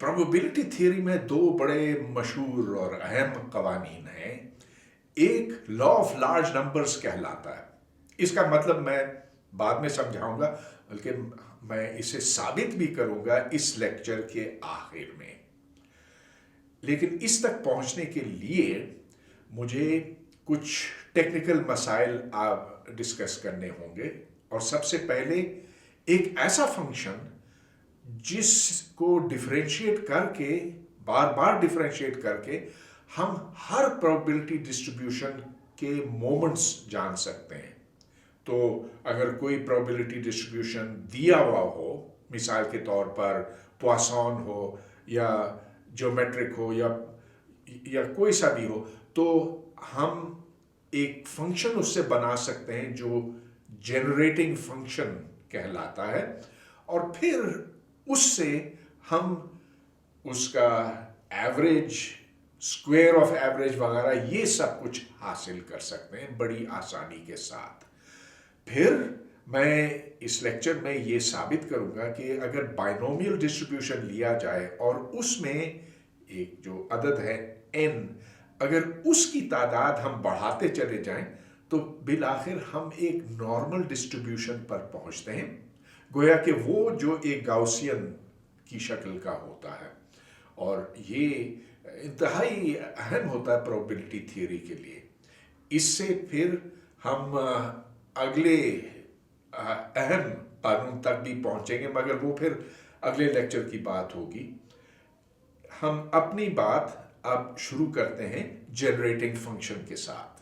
Probability theory में दो बड़े मशहूर और अहम कवानीन हैं। एक लॉ ऑफ लार्ज नंबर्स कहलाता है। इसका मतलब मैं बाद में समझाऊंगा, बल्कि मैं इसे साबित भी करूंगा इस लेक्चर के आखिर में। लेकिन इस तक पहुंचने के लिए मुझे कुछ टेक्निकल मसाइल आप डिस्कस करने होंगे। और सबसे पहले एक ऐसा फंक्शन जिसको डिफरेंशिएट करके, बार बार डिफरेंशिएट करके, हम हर प्रोबेबिलिटी डिस्ट्रीब्यूशन के मोमेंट्स जान सकते हैं। तो अगर कोई प्रोबेबिलिटी डिस्ट्रीब्यूशन दिया हुआ हो, मिसाल के तौर पर पॉइसन हो या ज्योमेट्रिक हो या कोई सा भी हो, तो हम एक फंक्शन उससे बना सकते हैं जो जनरेटिंग फंक्शन कहलाता है। और फिर उससे हम उसका एवरेज, स्क्वायर ऑफ एवरेज वगैरह ये सब कुछ हासिल कर सकते हैं बड़ी आसानी के साथ। फिर मैं इस लेक्चर में ये साबित करूंगा कि अगर बाइनोमियल डिस्ट्रीब्यूशन लिया जाए और उसमें एक जो अदद है n, अगर उसकी तादाद हम बढ़ाते चले जाएं तो बिलाखिर हम एक नॉर्मल डिस्ट्रीब्यूशन पर पहुंचते हैं, गोया कि वो जो एक गाउसियन की शक्ल का होता है। और ये इंतहाई अहम होता है प्रोबेबिलिटी थियरी के लिए। इससे फिर हम अगले अहम कानून तक भी पहुंचेंगे, मगर वो फिर अगले लेक्चर की बात होगी। हम अपनी बात अब शुरू करते हैं जनरेटिंग फंक्शन के साथ।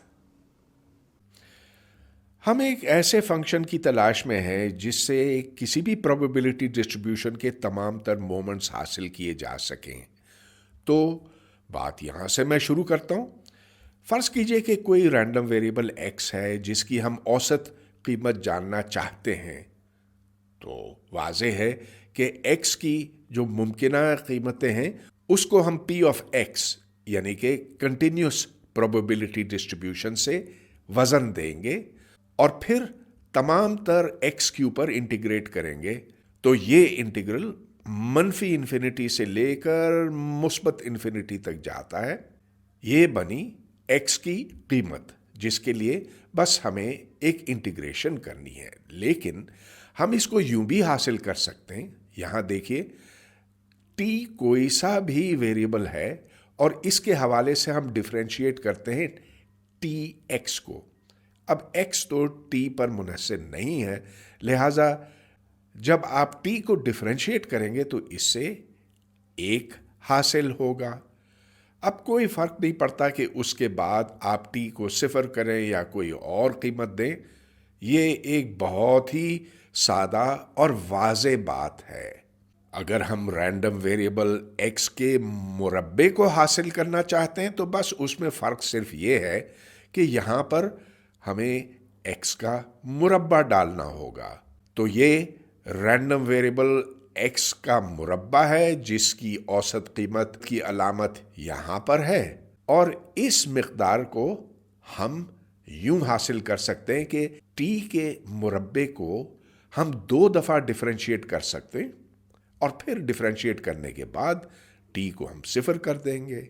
हम एक ऐसे फंक्शन की तलाश में हैं जिससे किसी भी प्रोबेबिलिटी डिस्ट्रीब्यूशन के तमाम तर मोमेंट्स हासिल किए जा सकें। तो बात यहाँ से मैं शुरू करता हूँ। फ़र्ज़ कीजिए कि कोई रैंडम वेरिएबल x है जिसकी हम औसत कीमत जानना चाहते हैं। तो वाज़े है कि x की जो मुमकिना कीमतें हैं उसको हम p ऑफ x यानी कि कंटिन्यूस प्रोबेबिलिटी डिस्ट्रीब्यूशन से वज़न देंगे और फिर तमाम तर एक्स के ऊपर इंटीग्रेट करेंगे। तो ये इंटीग्रल मनफी इन्फिनिटी से लेकर मुस्बत इन्फिनिटी तक जाता है। ये बनी एक्स की कीमत, जिसके लिए बस हमें एक इंटीग्रेशन करनी है। लेकिन हम इसको यूं भी हासिल कर सकते हैं। यहाँ देखिए, टी कोई सा भी वेरिएबल है और इसके हवाले से हम डिफरेंशिएट करते हैं टी एक्स को। अब x तो t पर मुनहसर नहीं है, लिहाजा जब आप t को डिफरेंशिएट करेंगे तो इससे एक हासिल होगा। अब कोई फ़र्क नहीं पड़ता कि उसके बाद आप t को सिफर करें या कोई और कीमत दें। ये एक बहुत ही सादा और वाज़े बात है। अगर हम रैंडम वेरिएबल x के मुरब्बे को हासिल करना चाहते हैं तो बस उसमें फ़र्क सिर्फ ये है कि यहाँ पर हमें x का मुरब्बा डालना होगा। तो ये रैंडम वेरिएबल x का मुरब्बा है जिसकी औसत कीमत की अलामत यहाँ पर है। और इस मिक़दार को हम यूं हासिल कर सकते हैं कि t के मुरब्बे को हम 2 दफ़ा डिफरेंशिएट कर सकते हैं और फिर डिफरेंशिएट करने के बाद t को हम सिफर कर देंगे।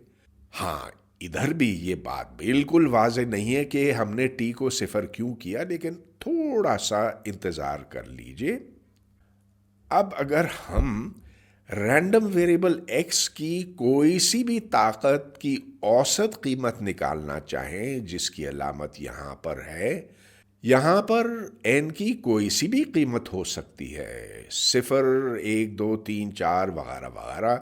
हाँ, इधर भी ये बात बिल्कुल वाज़े नहीं है कि हमने टी को सिफर क्यों किया, लेकिन थोड़ा सा इंतज़ार कर लीजिए। अब अगर हम रैंडम वेरिएबल x की कोई सी भी ताकत की औसत कीमत निकालना चाहें, जिसकी अलामत यहाँ पर है, यहाँ पर n की कोई सी भी कीमत हो सकती है, 0, 1, 2, 3, 4 वगैरह वगैरह।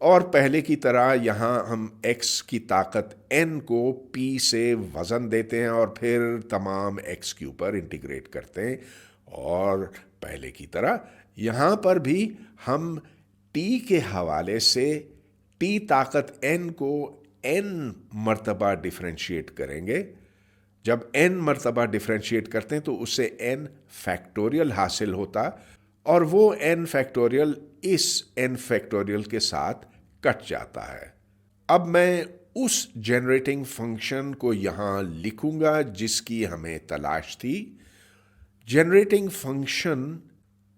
और पहले की तरह यहाँ हम x की ताकत n को p से वज़न देते हैं और फिर तमाम x के ऊपर इंटीग्रेट करते हैं। और पहले की तरह यहाँ पर भी हम t के हवाले से t ताकत n को n मर्तबा डिफरेंशिएट करेंगे। जब n मर्तबा डिफरेंशिएट करते हैं तो उससे n फैक्टोरियल हासिल होता और वो n फैक्टोरियल इस n फैक्टोरियल के साथ कट जाता है। अब मैं उस जनरेटिंग फंक्शन को यहाँ लिखूंगा जिसकी हमें तलाश थी। जनरेटिंग फंक्शन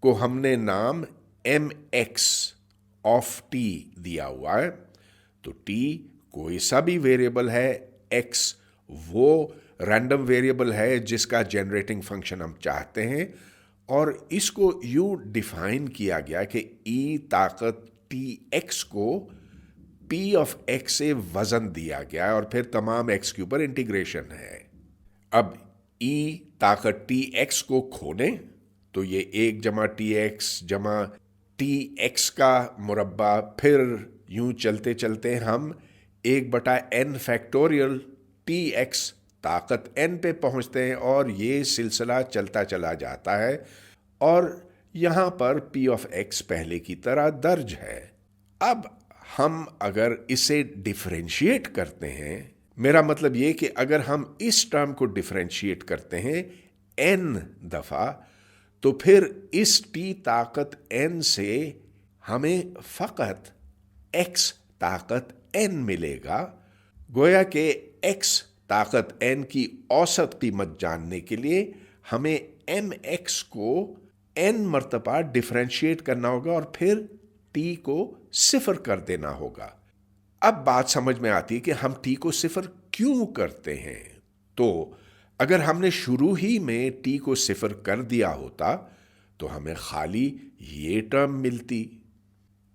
को हमने नाम mx ऑफ टी दिया हुआ है, तो टी कोई सा भी वेरिएबल है, एक्स वो रैंडम वेरिएबल है जिसका जनरेटिंग फंक्शन हम चाहते हैं, और इसको यूं डिफाइन किया गया कि ई ताकत टी एक्स को पी ऑफ एक्स से वजन दिया गया है और फिर तमाम एक्स के ऊपर इंटीग्रेशन है। अब ई ताकत टी एक्स को खोलें तो ये 1 जमा टी एक्स जमा टी एक्स का मुरब्बा, फिर यूं चलते चलते हम 1/n फैक्टोरियल टी एक्स ताकत n पे पहुंचते हैं, और ये सिलसिला चलता चला जाता है, और यहां पर p ऑफ x पहले की तरह दर्ज है। अब हम अगर इसे डिफरेंशिएट करते हैं, मेरा मतलब ये कि अगर हम इस टर्म को डिफरेंशिएट करते हैं n दफा, तो फिर इस t ताकत n से हमें फकत x ताकत n मिलेगा। गोया कि x ताकत n की औसत कीमत जानने के लिए हमें mx को n मर्तबा डिफरेंशिएट करना होगा और फिर t को 0 कर देना होगा। अब बात समझ में आती है कि हम t को 0 क्यों करते हैं। तो अगर हमने शुरू ही में t को 0 कर दिया होता तो हमें खाली ये टर्म मिलती,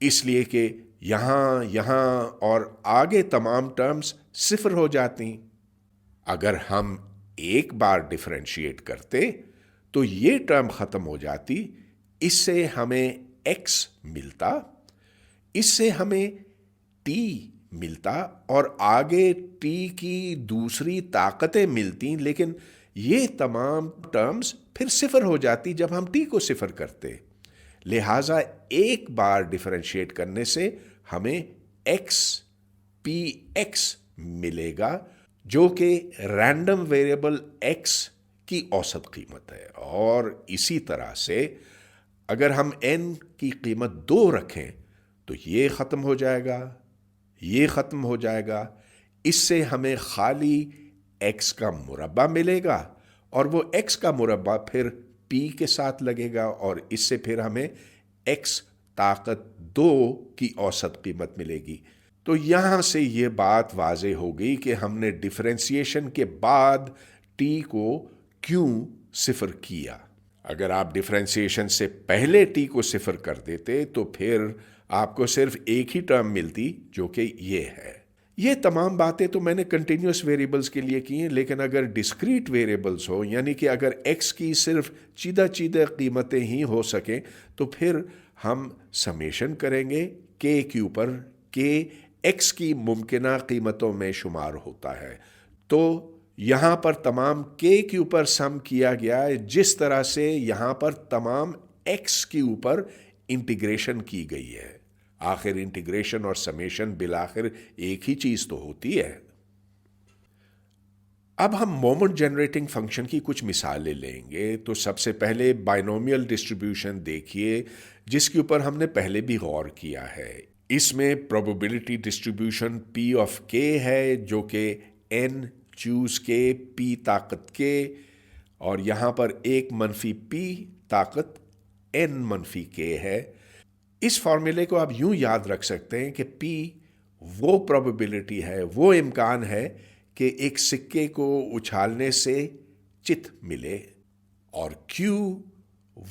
इसलिए कि यहां और आगे तमाम टर्म्स 0 हो जाती। अगर हम एक बार डिफरेंशिएट करते तो ये टर्म खत्म हो जाती, इससे हमें x मिलता, इससे हमें t मिलता, और आगे t की दूसरी ताकतें मिलती, लेकिन ये तमाम टर्म्स फिर 0 हो जाती जब हम t को 0 करते। लिहाजा एक बार डिफरेंशिएट करने से हमें x px मिलेगा, जो कि रैंडम वेरिएबल x की औसत कीमत है। और इसी तरह से अगर हम n की कीमत 2 रखें तो ये ख़त्म हो जाएगा, ये ख़त्म हो जाएगा, इससे हमें खाली x का मुरब्बा मिलेगा, और वो x का मुरब्बा फिर p के साथ लगेगा, और इससे फिर हमें x ताकत 2 की औसत कीमत मिलेगी। तो यहां से ये बात वाज़े हो गई कि हमने डिफरेंशिएशन के बाद t को क्यों 0 किया। अगर आप डिफरेंशिएशन से पहले t को 0 कर देते तो फिर आपको सिर्फ एक ही टर्म मिलती, जो कि ये है। ये तमाम बातें तो मैंने कंटिन्यूस वेरिएबल्स के लिए की हैं, लेकिन अगर डिस्क्रीट वेरिएबल्स हो, यानी कि अगर x की सिर्फ चीदा कीमतें ही हो सकें, तो फिर हम समेशन करेंगे k के ऊपर। k x की मुमकिना कीमतों में शुमार होता है, तो यहाँ पर तमाम k के ऊपर सम किया गया है, जिस तरह से यहाँ पर तमाम x के ऊपर इंटीग्रेशन की गई है। आखिर इंटीग्रेशन और समेशन बिलाखिर एक ही चीज तो होती है। अब हम मोमेंट जनरेटिंग फंक्शन की कुछ मिसालें लेंगे। तो सबसे पहले बाइनोमियल डिस्ट्रीब्यूशन देखिए, जिसके ऊपर हमने पहले भी गौर किया है। इसमें probability distribution p of k है, जो कि n चूज के p ताकत k, और यहाँ पर एक मनफी p ताकत n मनफी k है। इस फॉर्मूले को आप यूं याद रख सकते हैं कि p वो प्रोबेबिलिटी है, वो इम्कान है कि एक सिक्के को उछालने से चित मिले, और q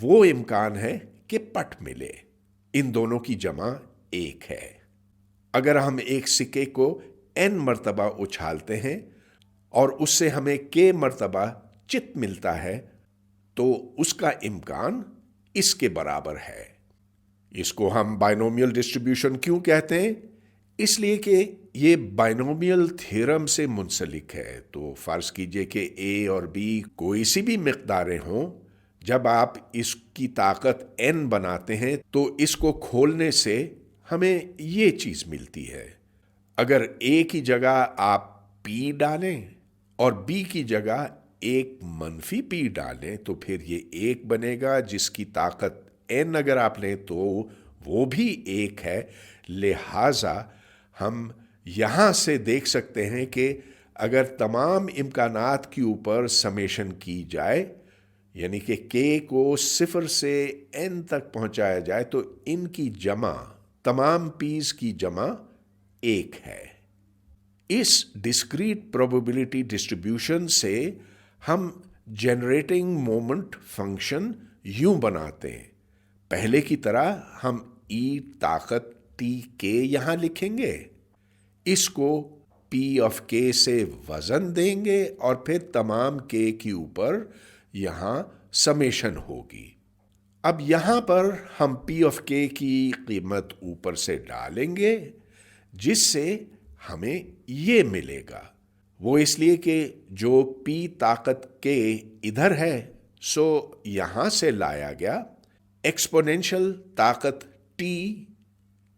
वो इम्कान है कि पट मिले। इन दोनों की जमा 1 है। अगर हम एक सिक्के को n मर्तबा उछालते हैं और उससे हमें k मर्तबा चित मिलता है, तो उसका इम्कान इसके बराबर है। इसको हम बाइनोमियल डिस्ट्रीब्यूशन क्यों कहते हैं? इसलिए कि ये बाइनोमियल थ्योरम से मुंसलिक है। तो फर्ज कीजिए कि a और b कोई सी भी मिकदारें हों, जब आप इसकी ताकत n बनाते हैं तो इसको खोलने से हमें ये चीज मिलती है। अगर a की जगह आप p डालें और b की जगह एक मनफी p डालें, तो फिर ये 1 बनेगा, जिसकी ताकत n अगर आप लें तो वो भी 1 है। लिहाजा हम यहां से देख सकते हैं कि अगर तमाम इम्कानात के ऊपर समेशन की जाए, यानी कि k को 0 से n तक पहुंचाया जाए, तो इनकी जमा तमाम पीज की जमा 1 है। इस डिस्क्रीट प्रोबेबिलिटी डिस्ट्रीब्यूशन से हम जनरेटिंग मोमेंट फंक्शन यूं बनाते हैं। पहले की तरह हम ई ताकत टी के यहां लिखेंगे, इसको पी ऑफ के से वजन देंगे और फिर तमाम के के ऊपर यहां समेशन होगी। अब यहां पर हम पी ऑफ के की कीमत ऊपर से डालेंगे, जिससे हमें ये मिलेगा। वो इसलिए कि जो पी ताकत के इधर है, सो यहां से लाया गया। एक्सपोनेंशियल ताकत टी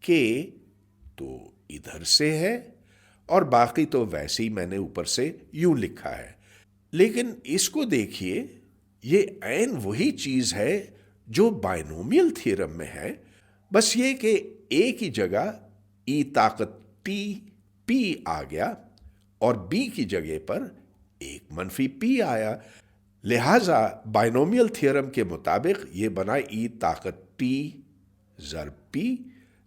के तो इधर से है, और बाकी तो वैसे ही मैंने ऊपर से यूं लिखा है। लेकिन इसको देखिए, ये ऐन वही चीज है जो बाइनोमियल थ्योरम में है, बस ये कि ए की जगह ई ताकत टी पी आ गया और बी की जगह पर एक मनफी पी आया। लिहाजा बाइनोमियल थ्योरम के मुताबिक ये बना ई ताकत टी ज़र पी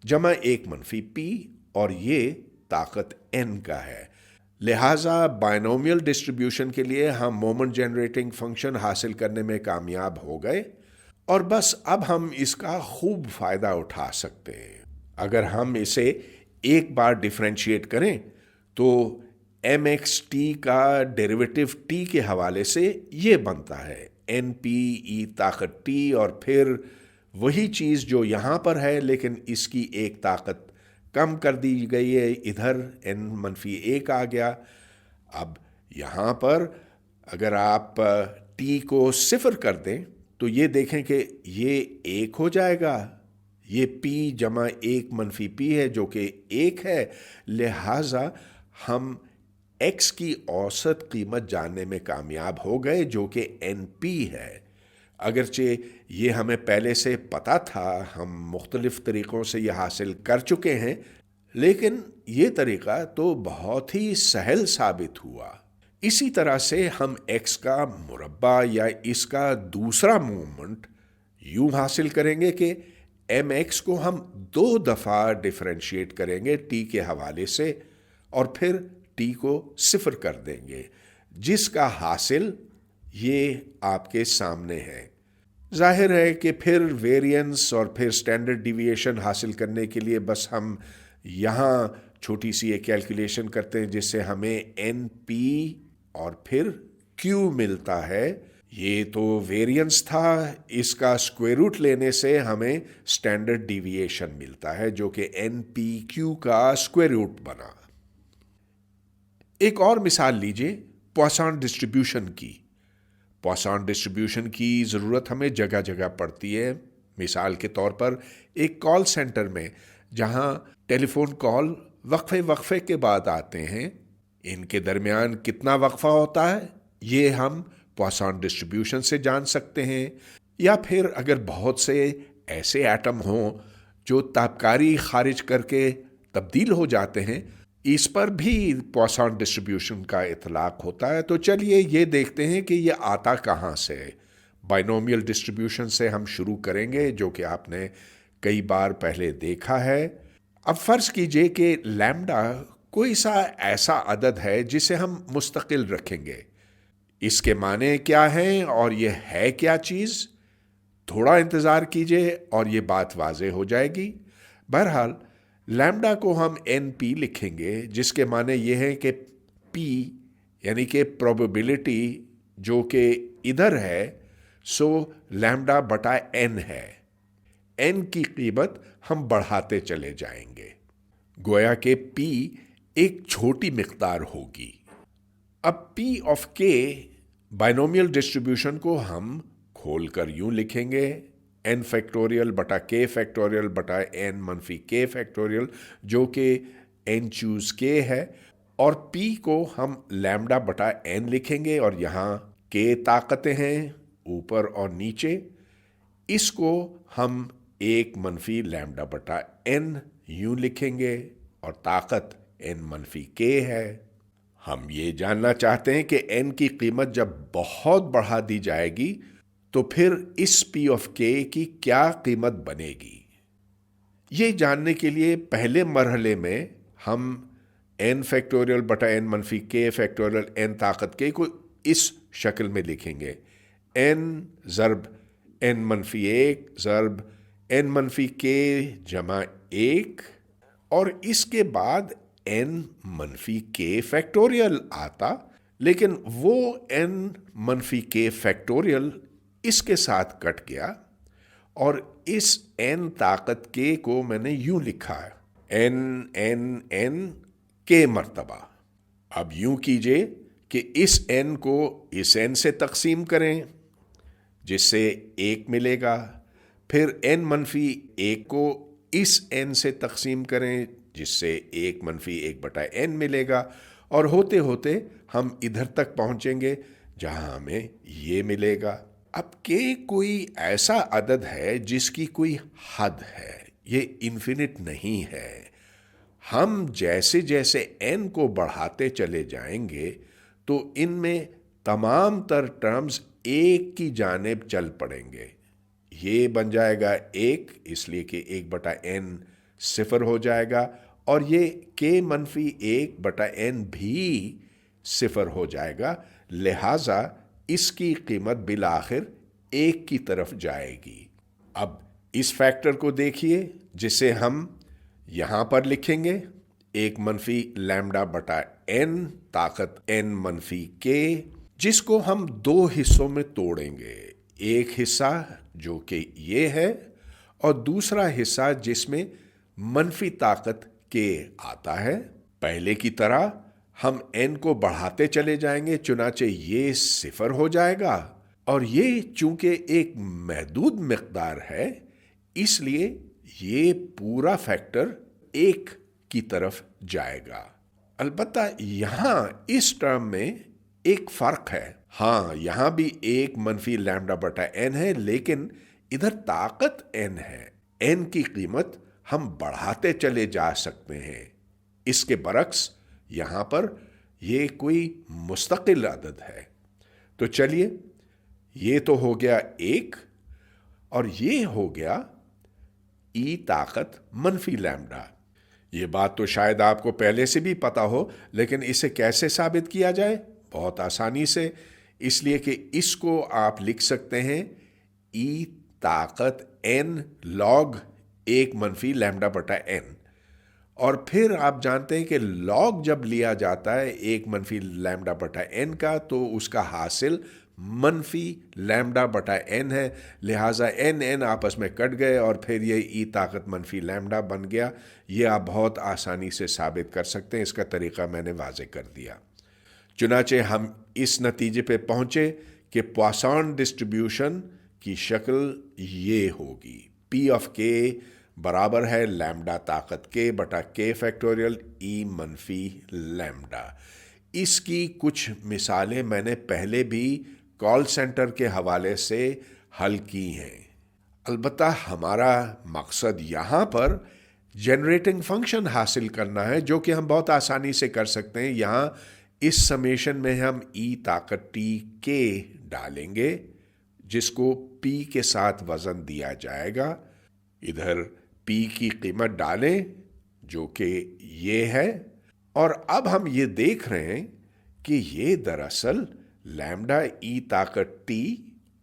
जमा एक मनफी पी, और ये ताकत एन का है। लिहाजा बाइनोमियल डिस्ट्रीब्यूशन के लिए हम मोमेंट जनरेटिंग फंक्शन हासिल करने में कामयाब हो गए, और बस अब हम इसका खूब फायदा उठा सकते हैं। अगर हम इसे एक बार डिफरेंशिएट करें तो एम एक्स टी का डेरिवेटिव टी के हवाले से ये बनता है एन पी ई ताकत टी, और फिर वही चीज़ जो यहाँ पर है, लेकिन इसकी एक ताकत कम कर दी गई है, इधर एन मनफी 1 आ गया। अब यहाँ पर अगर आप टी को 0 कर दें तो ये देखें कि ये 1 हो जाएगा। ये p जमा 1 मनफी p है जो कि 1 है। लिहाजा हम x की औसत कीमत जानने में कामयाब हो गए, जो कि np है। अगरचे ये हमें पहले से पता था, हम मुख्तलिफ तरीक़ों से ये हासिल कर चुके हैं, लेकिन ये तरीक़ा तो बहुत ही सहल साबित हुआ। इसी तरह से हम x का मुरब्बा या इसका दूसरा मूवमेंट यूं हासिल करेंगे कि mx को हम 2 दफ़ा डिफरेंशिएट करेंगे t के हवाले से, और फिर t को 0 कर देंगे, जिसका हासिल ये आपके सामने है। जाहिर है कि फिर वेरिएंस और फिर स्टैंडर्ड डिविएशन हासिल करने के लिए बस हम यहाँ छोटी सी एक कैलकुलेशन करते हैं, जिससे हमें एन पी और फिर क्यू मिलता है। ये तो वेरिएंस था, इसका स्क्वायर रूट लेने से हमें स्टैंडर्ड डिविएशन मिलता है, जो कि एन पी क्यू का स्क्वायर रूट बना। एक और मिसाल लीजिए पॉइसन डिस्ट्रीब्यूशन की। पॉइसन डिस्ट्रीब्यूशन की ज़रूरत हमें जगह जगह पड़ती है। मिसाल के तौर पर एक कॉल सेंटर में, जहां टेलीफोन कॉल वक्फे के बाद आते हैं, इनके दरमियान कितना वक्फा होता है ये हम पॉइसन डिस्ट्रीब्यूशन से जान सकते हैं। या फिर अगर बहुत से ऐसे एटम हों जो तापकारी खारिज करके तब्दील हो जाते हैं, इस पर भी पॉइसन डिस्ट्रीब्यूशन का इतलाक होता है। तो चलिए ये देखते हैं कि ये आता कहाँ से। बाइनोमियल डिस्ट्रीब्यूशन से हम शुरू करेंगे, जो कि आपने कई बार पहले देखा है। अब फ़र्ज कीजिए कि लैम्डा कोई सा ऐसा अदद है जिसे हम मुस्तकिल रखेंगे। इसके माने क्या हैं और ये है क्या चीज़? थोड़ा इंतज़ार कीजिए और ये बात वाज़ेह हो जाएगी। बहरहाल लैम्डा को हम एन पी लिखेंगे, जिसके माने ये है कि पी यानी कि प्रोबेबिलिटी जो कि इधर है, सो लैम्डा बटा एन है। एन की कीमत हम बढ़ाते चले जाएंगे, गोया के पी एक छोटी मिकदार होगी। अब पी ऑफ के बाइनोमियल डिस्ट्रीब्यूशन को हम खोलकर यूं लिखेंगे n फैक्टोरियल बटा k फैक्टोरियल बटा n मनफी k फैक्टोरियल, जो कि n चूज k है, और p को हम लैम्डा बटा n लिखेंगे, और यहाँ k ताकतें हैं ऊपर और नीचे। इसको हम 1 मनफी लैम्डा बटा n यूं लिखेंगे, और ताकत n मनफी k है। हम ये जानना चाहते हैं कि n की कीमत जब बहुत बढ़ा दी जाएगी तो फिर इस p ऑफ k की क्या कीमत बनेगी। یہ جاننے کے لیے پہلے مرحلے میں ہم n فیکٹوریل بٹا n منفی k فیکٹوریل n طاقت k کو اس شکل میں لکھیں گے، n ضرب n منفی 1 ضرب n منفی k جمع 1، اور اس کے بعد n منفی k فیکٹوریل آتا، لیکن وہ n منفی k فیکٹوریل اس کے ساتھ کٹ گیا، اور اس n طاقت k کو میں نے یوں لکھا ہے n k مرتبہ۔ اب یوں کیجئے کہ اس n کو اس n سے تقسیم کریں جس سے 1 ملے گا، پھر n منفی 1 کو اس n سے تقسیم کریں جس سے 1 منفی 1 بٹا n ملے گا، اور ہوتے ہوتے ہم ادھر تک پہنچیں گے جہاں ہمیں یہ ملے گا۔ اب k کوئی ایسا عدد ہے جس کی کوئی حد ہے، یہ انفینٹ نہیں ہے۔ ہم جیسے جیسے n کو بڑھاتے چلے جائیں گے تو ان میں تمام تر ٹرمز 1 کی جانب چل پڑیں گے۔ یہ بن جائے گا 1، اس لیے کہ 1 بٹا n 0 ہو جائے گا، اور یہ k منفی 1 بٹا n بھی 0 ہو جائے گا، لہٰذا اس کی قیمت بالآخر 1 کی طرف جائے گی۔ اب اس فیکٹر کو دیکھیے جسے ہم یہاں پر لکھیں گے 1 منفی لیمڈا بٹا n طاقت n منفی k، جس کو ہم 2 حصوں میں توڑیں گے، ایک حصہ جو کہ یہ ہے اور دوسرا حصہ جس میں منفی طاقت k آتا ہے۔ پہلے کی طرح ہم n کو بڑھاتے چلے جائیں گے، چنانچہ یہ 0 ہو جائے گا، اور یہ چونکہ ایک محدود مقدار ہے اس لیے یہ پورا فیکٹر 1 کی طرف جائے گا۔ البتہ یہاں اس ٹرم میں ایک فرق ہے، ہاں یہاں بھی 1 منفی لیمڈا بٹا n ہے، لیکن ادھر طاقت n ہے، n کی قیمت ہم بڑھاتے چلے جا سکتے ہیں۔ اس کے برعکس یہاں پر یہ کوئی مستقل عدد ہے۔ تو چلیے، یہ تو ہو گیا 1، اور یہ ہو گیا ای طاقت منفی لیمڈا۔ یہ بات تو شاید آپ کو پہلے سے بھی پتا ہو، لیکن اسے کیسے ثابت کیا جائے؟ بہت آسانی سے، اس لیے کہ اس کو آپ لکھ سکتے ہیں ای طاقت n log 1 منفی لیمڈا بٹا n، اور پھر آپ جانتے ہیں کہ log جب لیا جاتا ہے 1 منفی لیمڈا بٹا n کا تو اس کا حاصل منفی لیمڈا بٹا n ہے، لہٰذا n آپس میں کٹ گئے اور پھر یہ ای طاقت منفی لیمڈا بن گیا۔ یہ آپ بہت آسانی سے ثابت کر سکتے ہیں، اس کا طریقہ میں نے واضح کر دیا۔ چنانچہ ہم اس نتیجے پہ پہنچے کہ پواسون ڈسٹریبیوشن کی شکل یہ ہوگی، پی آف کے برابر ہے لیمڈا طاقت k بٹا k فیکٹوریل ای منفی لیمڈا۔ اس کی کچھ مثالیں میں نے پہلے بھی کال سینٹر کے حوالے سے حل کی ہیں۔ البتہ ہمارا مقصد یہاں پر جنریٹنگ فنکشن حاصل کرنا ہے، جو کہ ہم بہت آسانی سے کر سکتے ہیں۔ یہاں اس سمیشن میں ہم ای طاقت ٹی k ڈالیں گے جس کو p کے ساتھ وزن دیا جائے گا، ادھر p کی قیمت ڈالیں جو کہ یہ ہے، اور اب ہم یہ دیکھ رہے ہیں کہ یہ دراصل لیمڈا ای طاقت ٹی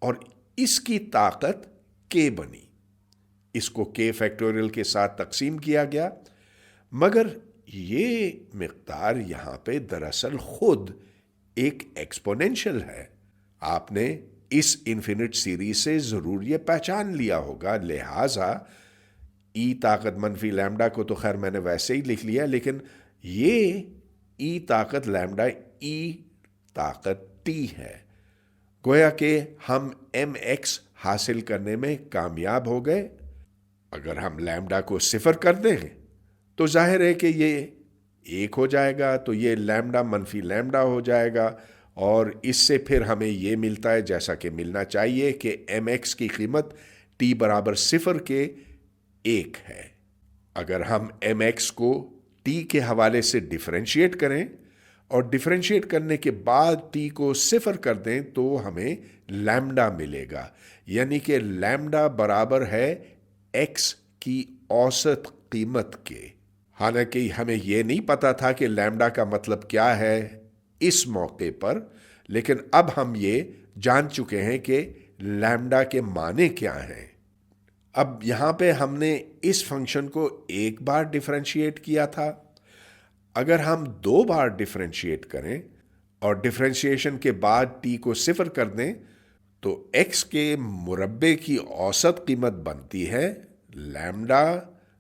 اور اس کی طاقت k بنی۔ اس کو k فیکٹوریل کے ساتھ تقسیم کیا گیا، مگر یہ مقدار یہاں پہ دراصل خود ایک ایکسپوننشل ہے۔ آپ نے اس انفینٹ سیریز سے ضرور یہ پہچان لیا ہوگا، لہٰذا ای طاقت منفی لیمڈا کو تو خیر میں نے ویسے ہی لکھ لیا، لیکن یہ ای طاقت لیمڈا ای طاقت ٹی ہے۔ گویا کہ ہم ایم ایکس حاصل کرنے میں کامیاب ہو گئے۔ اگر ہم لیمڈا کو 0 کر دیں تو ظاہر ہے کہ یہ 1 ہو جائے گا، تو یہ لیمڈا منفی لیمڈا ہو جائے گا، اور اس سے پھر ہمیں یہ ملتا ہے جیسا کہ ملنا چاہیے کہ ایم ایکس کی قیمت ٹی برابر 0 کے 1 ہے۔ اگر ہم ایم ایکس کو ٹی کے حوالے سے ڈیفرینشیٹ کریں اور ڈیفرینشیٹ کرنے کے بعد ٹی کو 0 کر دیں تو ہمیں لیمڈا ملے گا، یعنی کہ لیمڈا برابر ہے ایکس کی औसत कीमत के। हालांकि हमें यह नहीं पता था कि लैम्डा का मतलब क्या है इस मौके पर, लेकिन अब हम ये जान चुके हैं कि लैम्डा के माने क्या हैं। अब यहाँ पे हमने इस फंक्शन को एक बार डिफरेंशिएट किया था। अगर हम 2 बार डिफरेंशिएट करें और डिफरेंशिएशन के बाद t को 0 कर दें तो x के मुरब्बे की औसत कीमत बनती है लैम्डा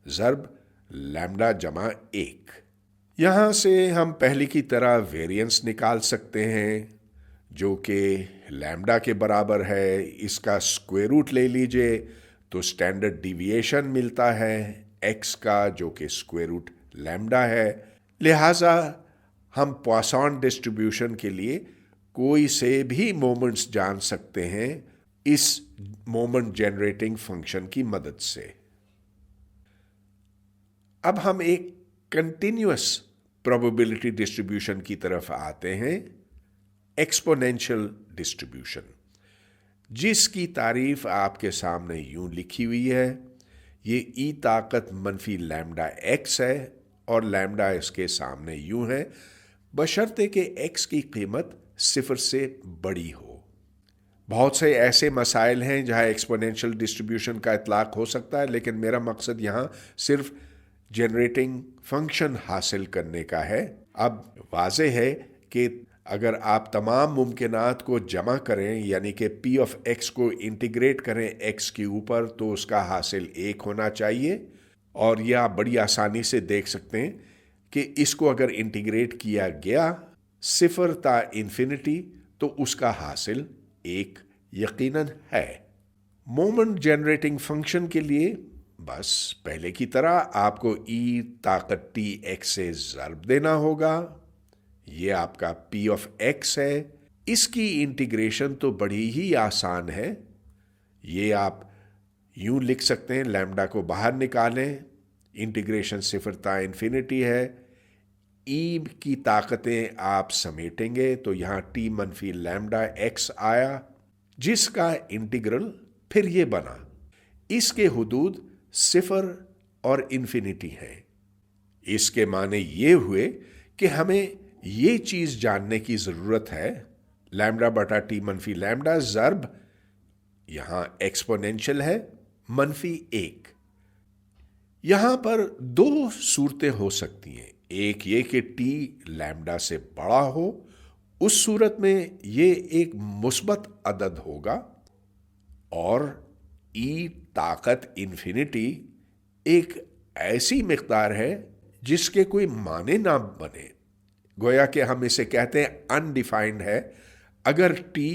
ज़र्ब लैम्डा जमा 1। यहाँ से हम पहले की तरह वेरिएंस निकाल सकते हैं जो कि लैम्डा के बराबर है। इसका स्क्वायर रूट ले लीजिए तो स्टैंडर्ड डिविएशन मिलता है x का जो कि स्क्वायर रूट लैम्डा है। लिहाजा हम पॉइसन डिस्ट्रीब्यूशन के लिए कोई से भी मोमेंट्स जान सकते हैं इस मोमेंट जनरेटिंग फंक्शन की मदद से। अब हम एक कंटिन्यूअस प्रोबेबिलिटी डिस्ट्रीब्यूशन की तरफ आते हैं, एक्सपोनेंशियल डिस्ट्रीब्यूशन, जिसकी तारीफ आपके सामने यूं लिखी हुई है। ये ई ताकत मनफी लैम्डा एक्स है और लैम्डा इसके सामने यूं है, बशर्ते कि एक्स की कीमत 0 से बड़ी हो। बहुत से ऐसे मसाइल हैं जहां एक्सपोनेंशियल डिस्ट्रीब्यूशन का इतलाक हो सकता है, लेकिन मेरा मकसद यहां सिर्फ जनरेटिंग फंक्शन हासिल करने का है। अब वाज़ेह है कि अगर आप तमाम मुमकिनात को जमा करें, यानी कि p ऑफ x को इंटीग्रेट करें x के ऊपर, तो उसका हासिल 1 होना चाहिए। और यह आप बड़ी आसानी से देख सकते हैं कि इसको अगर इंटीग्रेट किया गया 0 ता इन्फिनिटी तो उसका हासिल 1 यकीनन है। मोमेंट जनरेटिंग फंक्शन के लिए बस पहले की तरह आपको e ताकत t x से ज़र्ब देना होगा। ये आपका p ऑफ x है। इसकी इंटीग्रेशन तो बड़ी ही आसान है। ये आप यूं लिख सकते हैं, लैम्डा को बाहर निकालें, इंटीग्रेशन 0 ता इन्फिनिटी है। e की ताकतें आप समेटेंगे तो यहाँ t मनफी लैम्डा x आया, जिसका इंटीग्रल फिर ये बना। इसके हुदूद 0 और इन्फिनिटी है। इसके माने ये हुए कि हमें ये चीज जानने की जरूरत है, लैम्डा बटा टी मनफी लैम्डा ज़र्ब यहां एक्सपोनेंशियल है मनफी 1। यहां पर 2 सूरतें हो सकती हैं। एक ये कि टी लैम्डा से बड़ा हो, उस सूरत में ये एक मुस्बत अदद होगा, और ई ताकत इन्फिनिटी एक ऐसी मिकदार है जिसके कोई माने ना बने। गोया कि हम इसे कहते हैं अनडिफाइंड है अगर टी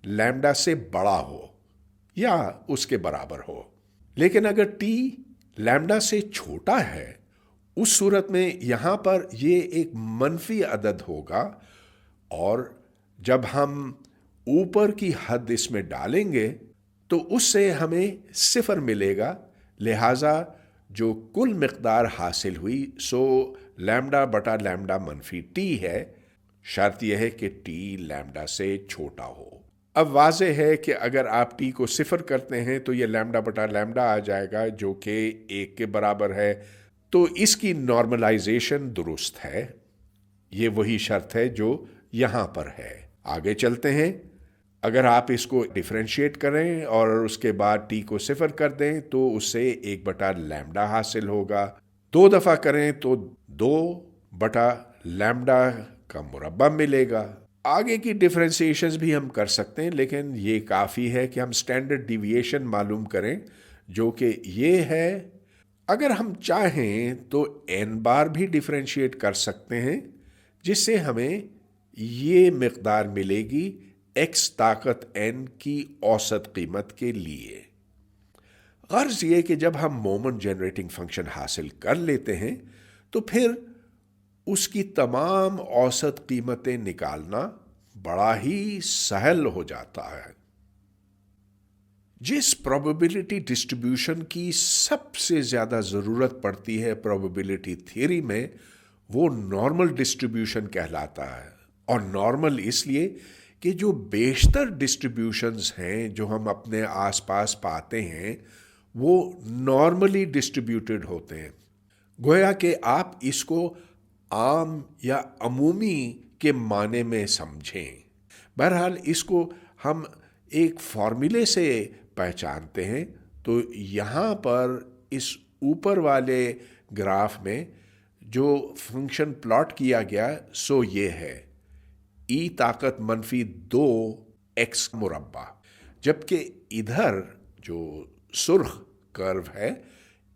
लैम्डा से बड़ा हो या उसके बराबर हो। लेकिन अगर टी लैम्डा से छोटा है, उस सूरत में यहां पर ये एक मनफी अदद होगा, और जब हम ऊपर की हद इसमें डालेंगे तो उससे हमें 0 मिलेगा। लिहाजा जो कुल मिकदार हासिल हुई सो लैम्डा बटा लैम्डा मनफी टी है। शर्त यह है कि टी लैम्डा से छोटा हो। अब वाज़े है कि अगर आप टी को 0 करते हैं तो यह लैम्डा बटा लैम्डा आ जाएगा जो कि 1 के बराबर है। तो इसकी नॉर्मलाइजेशन दुरुस्त है। ये वही शर्त है जो यहां पर है। आगे चलते हैं। अगर आप इसको डिफरेंशिएट करें और उसके बाद टी को 0 कर दें तो उससे 1 बटा लैम्डा हासिल होगा। 2 दफ़ा करें तो 2 बटा लैम्डा का मुरब्बा मिलेगा। आगे की डिफरेंशिएशंस भी हम कर सकते हैं, लेकिन ये काफ़ी है कि हम स्टैंडर्ड डिविएशन मालूम करें जो कि ये है। अगर हम चाहें तो n बार भी डिफरेंशिएट कर सकते हैं, जिससे हमें ये मिकदार मिलेगी x ताकत n की औसत कीमत के लिए। गर्ज ये कि जब हम मोमेंट जनरेटिंग फंक्शन हासिल कर लेते हैं तो फिर उसकी तमाम औसत कीमतें निकालना बड़ा ही सहल हो जाता है। जिस प्रोबेबिलिटी डिस्ट्रीब्यूशन की सबसे ज्यादा जरूरत पड़ती है प्रोबेबिलिटी थ्योरी में, वो नॉर्मल डिस्ट्रीब्यूशन कहलाता है। और नॉर्मल इसलिए कि जो बेशतर डिस्ट्रीब्यूशंस हैं जो हम अपने आसपास पाते हैं وہ نارملی ڈسٹریبیوٹیڈ ہوتے ہیں، گویا کہ آپ اس کو عام یا عمومی کے معنی میں سمجھیں۔ بہرحال اس کو ہم ایک فارمولے سے پہچانتے ہیں، تو یہاں پر اس اوپر والے گراف میں جو فنکشن پلاٹ کیا گیا سو یہ ہے ای طاقت -2 ایکس مربع، جبکہ ادھر جو سرخ کرو ہے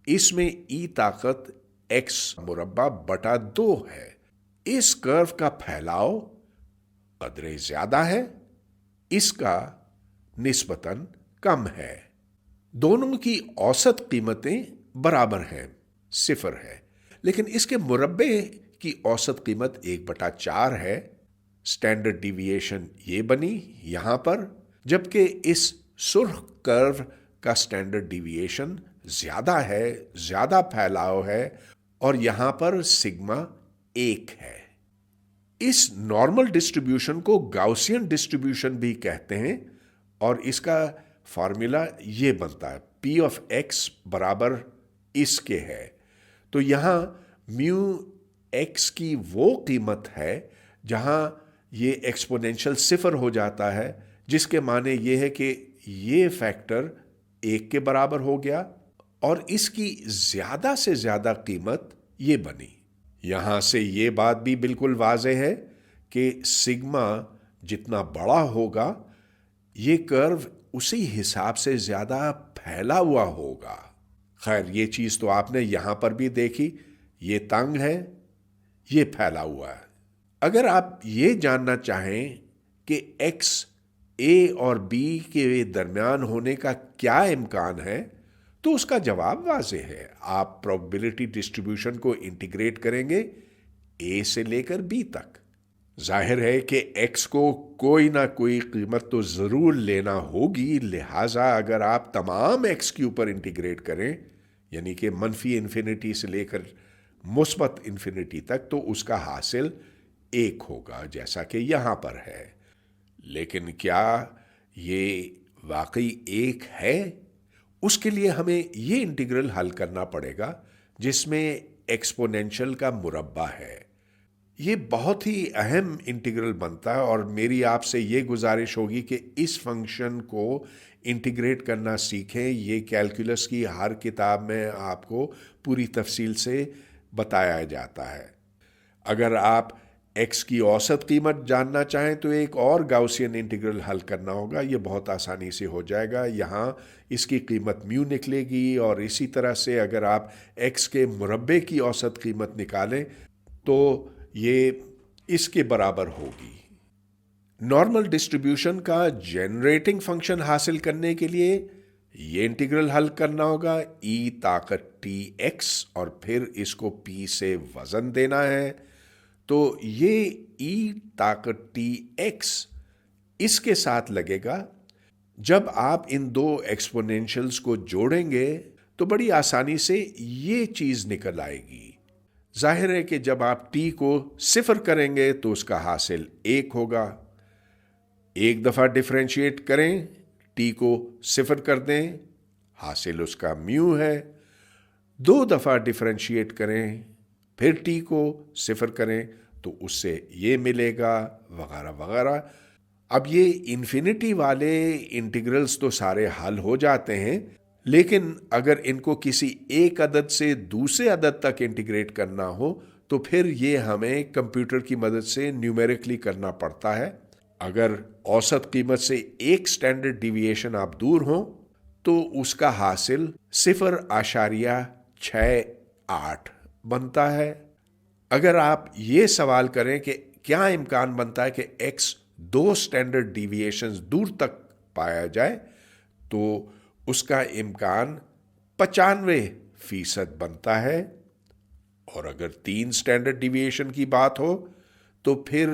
اس میں ای طاقت ایکس مربع بٹا 2 ہے۔ اس کرو کا پھیلاؤ قدرے زیادہ ہے، اس کا نسبتاً کم ہے۔ دونوں کی اوسط قیمتیں برابر ہیں، 0 ہے، لیکن اس کے مربع کی اوسط قیمت 1/4 ہے۔ سٹینڈرڈ ڈیویشن یہ بنی یہاں پر، جبکہ اس سرخ کرو کا سٹینڈرڈ ڈیویشن زیادہ ہے، زیادہ پھیلاؤ ہے، اور یہاں پر سگما 1 ہے۔ اس نارمل ڈسٹریبیوشن کو گاؤسین ڈسٹریبیوشن بھی کہتے ہیں، اور اس کا فارمولا یہ بنتا ہے پی آف ایکس برابر اس کے ہے۔ تو یہاں میو ایکس کی وہ قیمت ہے جہاں یہ ایکسپونینشل 0 ہو جاتا ہے، جس کے معنی یہ ہے کہ یہ فیکٹر 1 کے برابر ہو گیا، اور اس کی زیادہ سے زیادہ قیمت یہ بنی۔ یہاں سے یہ بات بھی بالکل واضح ہے کہ سگما جتنا بڑا ہوگا یہ کرو اسی حساب سے زیادہ پھیلا ہوا ہوگا۔ خیر یہ چیز تو آپ نے یہاں پر بھی دیکھی، یہ تنگ ہے، یہ پھیلا ہوا ہے۔ اگر آپ یہ جاننا چاہیں کہ ایکس اے اور بی کے درمیان ہونے کا کیا امکان ہے تو اس کا جواب واضح ہے۔ آپ پروبیبلٹی ڈسٹریبیوشن کو انٹیگریٹ کریں گے اے سے لے کر بی تک۔ ظاہر ہے کہ ایکس کو کوئی نہ کوئی قیمت تو ضرور لینا ہوگی، لہٰذا اگر آپ تمام ایکس کے اوپر انٹیگریٹ کریں، یعنی کہ -انفینٹی سے لے کر مثبت انفینٹی تک، تو اس کا حاصل 1 ہوگا، جیسا کہ یہاں پر ہے۔ لیکن کیا یہ واقعی 1 ہے؟ اس کے لیے ہمیں یہ انٹیگرل حل کرنا پڑے گا جس میں ایکسپونینشل کا مربع ہے۔ یہ بہت ہی اہم انٹیگرل بنتا ہے، اور میری آپ سے یہ گزارش ہوگی کہ اس فنکشن کو انٹیگریٹ کرنا سیکھیں۔ یہ کیلکولس کی ہر کتاب میں آپ کو پوری تفصیل سے بتایا جاتا ہے۔ اگر آپ ایکس کی اوسط قیمت جاننا چاہیں تو ایک اور گاؤسین انٹیگرل حل کرنا ہوگا، یہ بہت آسانی سے ہو جائے گا۔ یہاں اس کی قیمت میو نکلے گی، اور اسی طرح سے اگر آپ ایکس کے مربع کی اوسط قیمت نکالیں تو یہ اس کے برابر ہوگی۔ نارمل ڈسٹریبیوشن کا جنریٹنگ فنکشن حاصل کرنے کے لیے یہ انٹیگرل حل کرنا ہوگا ای طاقت ٹی ایکس، اور پھر اس کو پی سے وزن دینا ہے۔ تو یہ ای طاقت ٹی ایکس اس کے ساتھ لگے گا۔ جب آپ ان دو ایکسپونینشلز کو جوڑیں گے تو بڑی آسانی سے یہ چیز نکل آئے گی۔ ظاہر ہے کہ جب آپ ٹی کو 0 کریں گے تو اس کا حاصل 1 ہوگا۔ ایک دفعہ ڈیفرینشیٹ کریں، ٹی کو 0 کر دیں، حاصل اس کا میو ہے۔ 2 دفعہ ڈیفرینشیٹ کریں، پھر ٹی کو 0 کریں تو اس سے یہ ملے گا، وغیرہ وغیرہ۔ اب یہ انفینٹی والے انٹیگرلز تو سارے حل ہو جاتے ہیں، لیکن اگر ان کو کسی ایک عدد سے دوسرے عدد تک انٹیگریٹ کرنا ہو تو پھر یہ ہمیں کمپیوٹر کی مدد سے نیومیرکلی کرنا پڑتا ہے۔ اگر اوسط قیمت سے ایک سٹینڈرڈ ڈیویشن آپ دور ہوں تو اس کا حاصل 0.68 بنتا ہے۔ اگر آپ یہ سوال کریں کہ کیا امکان بنتا ہے کہ ایکس 2 سٹینڈرڈ ڈیویشنز دور تک پایا جائے، تو اس کا امکان 95% بنتا ہے، اور اگر 3 سٹینڈرڈ ڈیویشن کی بات ہو تو پھر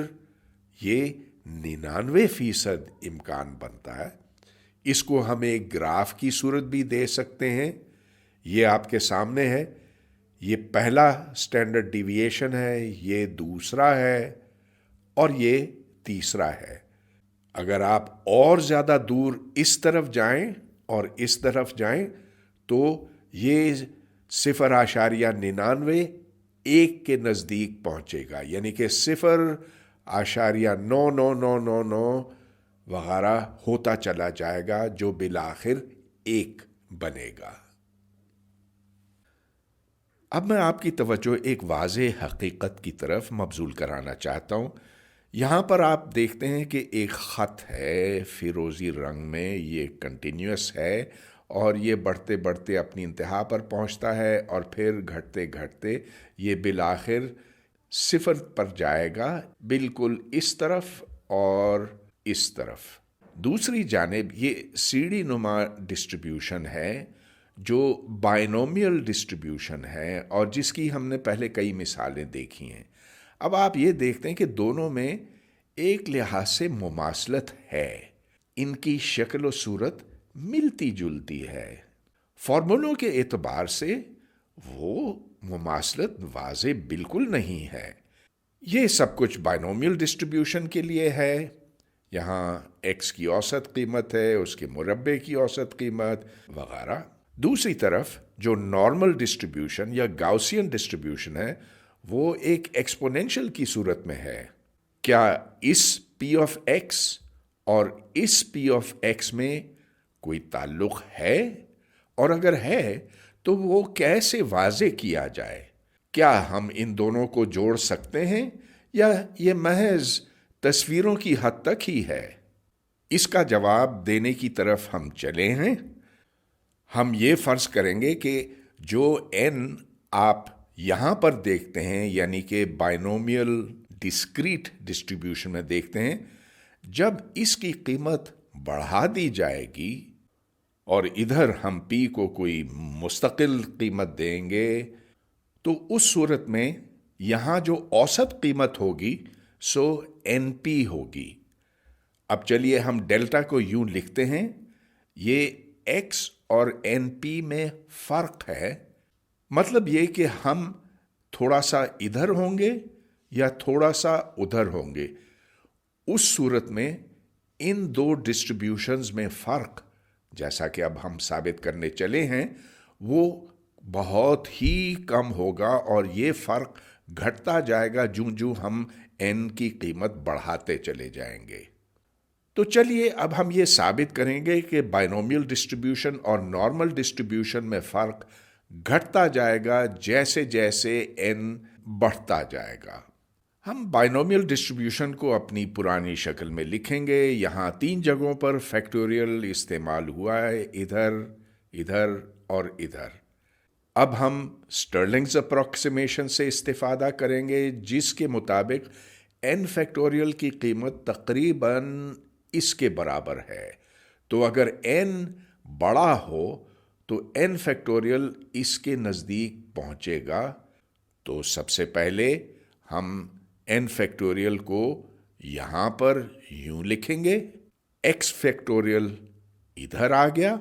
یہ 99% امکان بنتا ہے۔ اس کو ہم ایک گراف کی صورت بھی دے سکتے ہیں، یہ آپ کے سامنے ہے۔ یہ پہلا سٹینڈرڈ ڈیویشن ہے، یہ دوسرا ہے، اور یہ تیسرا ہے۔ اگر آپ اور زیادہ دور اس طرف جائیں اور اس طرف جائیں تو یہ 0.99 1 کے نزدیک پہنچے گا، یعنی کہ 0.99999 وغیرہ ہوتا چلا جائے گا، جو بالآخر 1 بنے گا۔ اب میں آپ کی توجہ ایک واضح حقیقت کی طرف مبذول کرانا چاہتا ہوں۔ یہاں پر آپ دیکھتے ہیں کہ ایک خط ہے فیروزی رنگ میں، یہ کنٹینیوس ہے اور یہ بڑھتے بڑھتے اپنی انتہا پر پہنچتا ہے اور پھر گھٹتے گھٹتے یہ بالآخر 0 پر جائے گا، بالکل اس طرف اور اس طرف۔ دوسری جانب یہ سیڑھی نما ڈسٹریبیوشن ہے جو بائنومیل ڈسٹریبیوشن ہے اور جس کی ہم نے پہلے کئی مثالیں دیکھی ہیں۔ اب آپ یہ دیکھتے ہیں کہ دونوں میں ایک لحاظ سے مماثلت ہے، ان کی شکل و صورت ملتی جلتی ہے، فارمولوں کے اعتبار سے وہ مماثلت واضح بالکل نہیں ہے۔ یہ سب کچھ بائنومیل ڈسٹریبیوشن کے لیے ہے، یہاں ایکس کی اوسط قیمت ہے، اس کے مربع کی اوسط قیمت وغیرہ۔ دوسری طرف جو نارمل ڈسٹریبیوشن یا گاؤسین ڈسٹریبیوشن ہے وہ ایک ایکسپونینشل کی صورت میں ہے۔ کیا اس پی آف ایکس اور اس پی آف ایکس میں کوئی تعلق ہے؟ اور اگر ہے تو وہ کیسے واضح کیا جائے؟ کیا ہم ان دونوں کو جوڑ سکتے ہیں یا یہ محض تصویروں کی حد تک ہی ہے؟ اس کا جواب دینے کی طرف ہم چلے ہیں۔ ہم یہ فرض کریں گے کہ جو n آپ یہاں پر دیکھتے ہیں، یعنی کہ بائنومیل ڈسکریٹ ڈسٹریبیوشن میں دیکھتے ہیں، جب اس کی قیمت بڑھا دی جائے گی اور ادھر ہم p کو کوئی مستقل قیمت دیں گے تو اس صورت میں یہاں جو اوسط قیمت ہوگی سو np ہوگی۔ اب چلیے ہم ڈیلٹا کو یوں لکھتے ہیں، یہ x اور np میں فرق ہے، مطلب یہ کہ ہم تھوڑا سا ادھر ہوں گے یا تھوڑا سا ادھر ہوں گے۔ اس صورت میں ان دو ڈسٹریبیوشنز میں فرق، جیسا کہ اب ہم ثابت کرنے چلے ہیں، وہ بہت ہی کم ہوگا اور یہ فرق گھٹتا جائے گا جوں جوں ہم n کی قیمت بڑھاتے چلے جائیں گے۔ تو چلیے اب ہم یہ ثابت کریں گے کہ بائنومیل ڈسٹریبیوشن اور نارمل ڈسٹریبیوشن میں فرق گھٹتا جائے گا جیسے جیسے n بڑھتا جائے گا۔ ہم بائنومیل ڈسٹریبیوشن کو اپنی پرانی شکل میں لکھیں گے۔ یہاں 3 جگہوں پر فیکٹوریل استعمال ہوا ہے، ادھر، ادھر اور ادھر۔ اب ہم سٹرلنگز اپروکسیمیشن سے استفادہ کریں گے جس کے مطابق n فیکٹوریل کی قیمت تقریباً اس کے برابر ہے۔ تو اگر n بڑا ہو تو n فیکٹوریل اس کے نزدیک پہنچے گا۔ تو سب سے پہلے ہم n فیکٹوریل کو یہاں پر یوں لکھیں گے، x فیکٹوریل ادھر آ گیا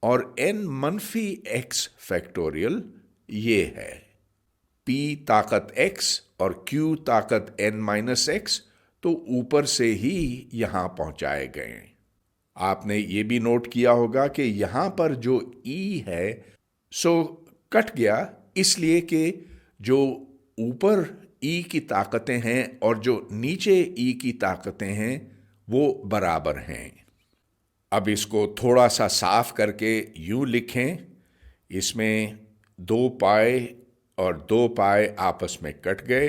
اور n منفی x فیکٹوریل یہ ہے۔ p طاقت x اور q طاقت n مائنس x تو اوپر سے ہی یہاں پہنچائے گئے۔ آپ نے یہ بھی نوٹ کیا ہوگا کہ یہاں پر جو E ہے سو کٹ گیا، اس لیے کہ جو اوپر E کی طاقتیں ہیں اور جو نیچے E کی طاقتیں ہیں وہ برابر ہیں۔ اب اس کو تھوڑا سا صاف کر کے یوں لکھیں، اس میں 2 پائے اور 2 پائے آپس میں کٹ گئے،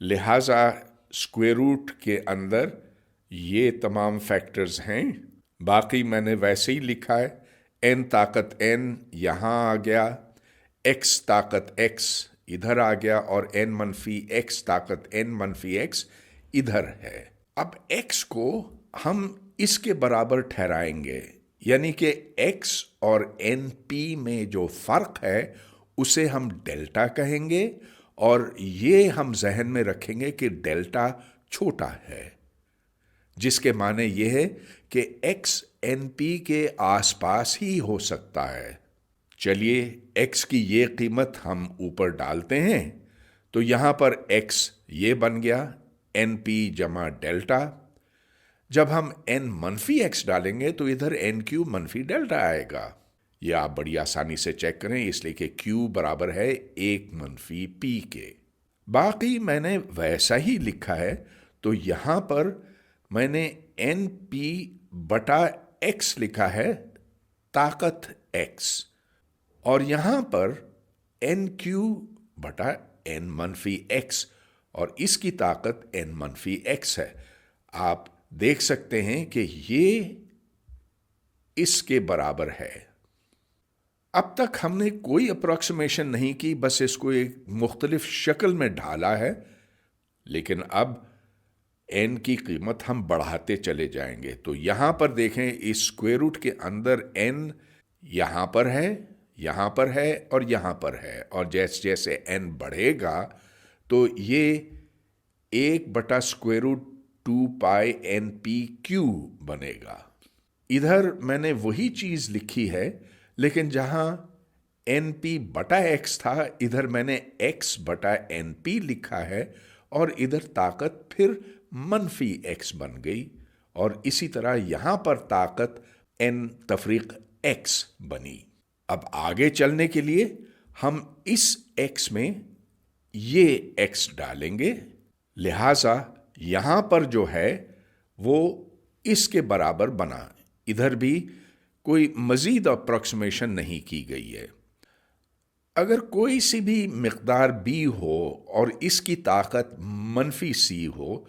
لہذا اسکوائر روٹ کے اندر یہ تمام فیکٹرز ہیں۔ باقی میں نے ویسے ہی لکھا ہے، n طاقت n یہاں آ گیا، x طاقت x ادھر آ گیا اور n منفی x طاقت n منفی x ادھر ہے۔ اب x کو ہم اس کے برابر ٹھہرائیں گے، یعنی کہ x اور np میں جو فرق ہے اسے ہم ڈیلٹا کہیں گے، اور یہ ہم ذہن میں رکھیں گے کہ ڈیلٹا چھوٹا ہے، جس کے معنی یہ ہے کہ x np کے آس پاس ہی ہو سکتا ہے۔ چلیے x کی یہ قیمت ہم اوپر ڈالتے ہیں، تو یہاں پر x یہ بن گیا np جمع ڈیلٹا۔ جب ہم n منفی x ڈالیں گے تو ادھر nq منفی ڈیلٹا آئے گا، ये आप बड़ी आसानी से चेक करें, इसलिए कि Q बराबर है 1-P के। बाकी मैंने वैसा ही लिखा है, तो यहाँ पर मैंने NP बटा X लिखा है, ताकत X, और यहाँ पर NQ बटा N-X, और इसकी ताकत N-X है। आप देख सकते हैं कि ये इसके बराबर है। अब तक हमने कोई अप्रॉक्सीमेशन नहीं की, बस इसको एक मुख्तलिफ शक्ल में ढाला है, लेकिन अब n की कीमत हम बढ़ाते चले जाएंगे। तो यहां पर देखें, इस स्क्वायर रूट के अंदर n यहां पर है, यहां पर है और यहां पर है, और जैसे जैसे n बढ़ेगा तो ये 1/√2πnpq बनेगा। इधर मैंने वही चीज लिखी है, लेकिन जहां NP बटा X था, इधर मैंने X बटा NP लिखा है, और इधर ताकत फिर -X बन गई, और इसी तरह यहां पर ताकत N-X बनी। अब आगे चलने के लिए हम इस X में ये X डालेंगे, लिहाजा यहां पर जो है वो इसके बराबर बना। इधर भी कोई मजीद अप्रॉक्सीमेशन नहीं की गई है। अगर कोई सी भी मिकदार B हो और इसकी ताकत -C हो,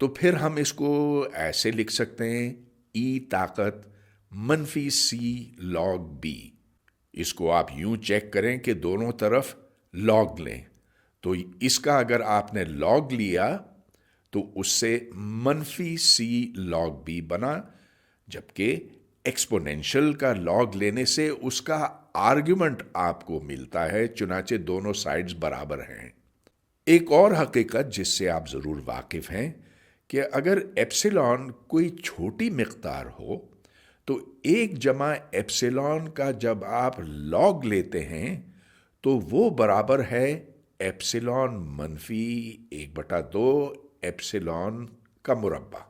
तो फिर हम इसको ऐसे लिख सकते हैं, E ताकत -C log B। इसको आप यूं चेक करें कि दोनों तरफ log लें, तो इसका अगर आपने log लिया तो उससे -C log B बना, जबकि एक्सपोनेंशियल का log लेने से उसका आर्ग्यूमेंट आपको मिलता है, चुनाचे दोनों साइड्स बराबर हैं। एक और हकीकत जिससे आप जरूर वाकिफ हैं कि अगर एप्सिलॉन कोई छोटी मिकदार हो, तो 1/एप्सिलॉन का जब आप log लेते हैं तो वो बराबर है एप्सिलॉन -1/2 एप्सिलॉन का मुरब्बा।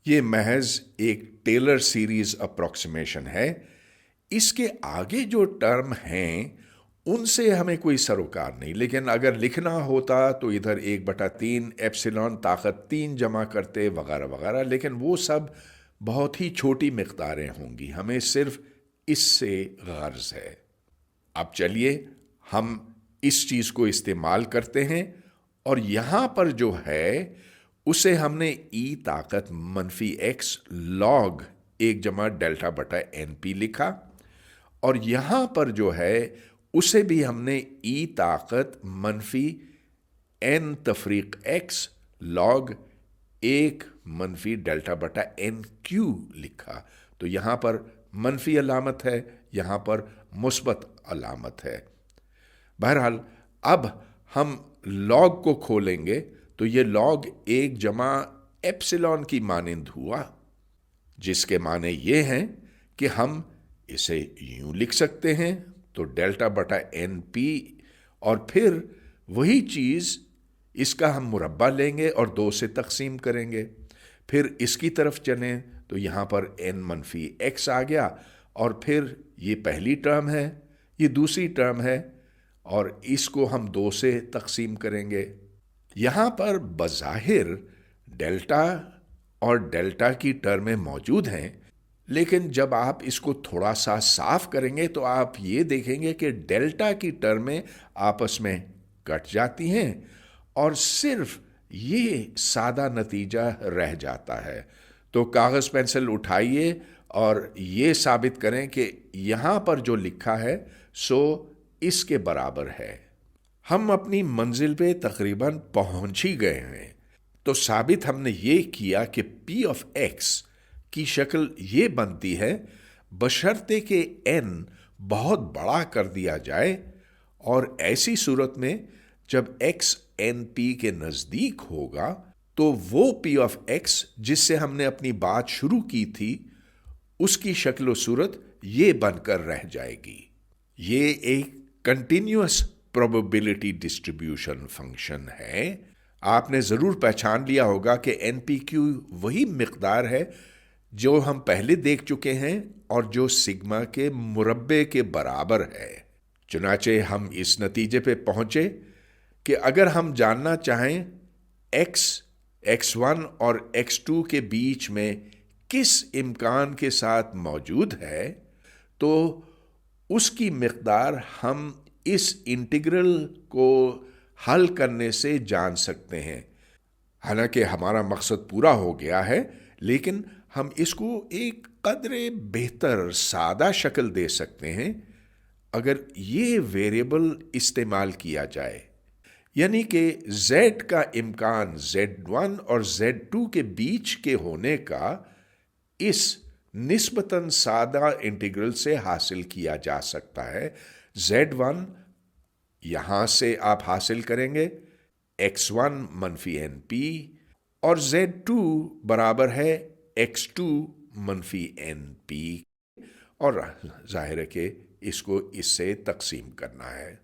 ये महज एक टेलर सीरीज अप्रॉक्सीमेशन है। इसके आगे जो टर्म हैं उनसे हमें कोई सरोकार नहीं, लेकिन अगर लिखना होता तो इधर 1/3 एप्सिलॉन ताकत 3 जमा करते वगैरह वगैरह, लेकिन वो सब बहुत ही छोटी मिकदारें होंगी, हमें सिर्फ इससे गर्ज है। अब चलिए हम इस चीज को इस्तेमाल करते हैं, और यहां पर जो है उसे हमने E ताकत -X log 1/Δ/NP लिखा, और यहां पर जो है उसे भी हमने E ताकत -N-X log 1-Δ/NQ लिखा। तो यहां पर मनफी अलामत है, यहां पर मुस्बत अलामत है। बहरहाल अब हम log को खोलेंगे तो ये log 1/एप्सिलॉन की मानिंद हुआ, जिसके माने ये हैं कि हम इसे यूं लिख सकते हैं, तो Δ/NP, और फिर वही चीज इसका हम मुरब्बा लेंगे और 2 से तकसीम करेंगे। फिर इसकी तरफ चलें तो यहां पर N-X आ गया, और फिर ये पहली टर्म है, ये दूसरी टर्म है, और इसको हम 2 से तकसीम करेंगे। यहां पर बज़ाहिर डेल्टा और डेल्टा की टर्में मौजूद हैं, लेकिन जब आप इसको थोड़ा सा साफ करेंगे तो आप ये देखेंगे कि डेल्टा की टर्में आपस में कट जाती हैं और सिर्फ ये सादा नतीजा रह जाता है। तो कागज पेंसिल उठाइए और ये साबित करें कि यहां पर जो लिखा है सो इसके बराबर है। हम अपनी मंजिल पे तकरीबन पहुंच ही गए हैं। तो साबित हमने ये किया कि P of X की शक्ल ये बनती है बशर्ते कि n बहुत बड़ा कर दिया जाए, और ऐसी सूरत में जब x NP के नजदीक होगा तो वो P of X जिससे हमने अपनी बात शुरू की थी उसकी शक्ल सूरत ये बनकर रह जाएगी। ये एक कंटिन्यूअस प्रोबेबिलिटी डिस्ट्रीब्यूशन फंक्शन है। आपने जरूर पहचान लिया होगा कि NPQ वही मिकदार है جو ہم پہلے دیکھ چکے ہیں اور جو سگما کے مربع کے برابر ہے۔ چنانچہ ہم اس نتیجے پہ پہنچے کہ اگر ہم جاننا چاہیں x1 اور x2 کے بیچ میں کس امکان کے ساتھ موجود ہے تو اس کی مقدار ہم اس انٹیگرل کو حل کرنے سے جان سکتے ہیں۔ حالانکہ ہمارا مقصد پورا ہو گیا ہے، لیکن ہم اس کو ایک قدر بہتر سادہ شکل دے سکتے ہیں اگر یہ ویریبل استعمال کیا جائے، یعنی کہ z کا امکان z1 اور z2 کے بیچ کے ہونے کا اس نسبتاً سادہ انٹیگرل سے حاصل کیا جا سکتا ہے۔ z1 یہاں سے آپ حاصل کریں گے x1 منفی np اور z2 برابر ہے x2 منفی np، اور ظاہر ہے کہ اس کو اس سے تقسیم کرنا ہے۔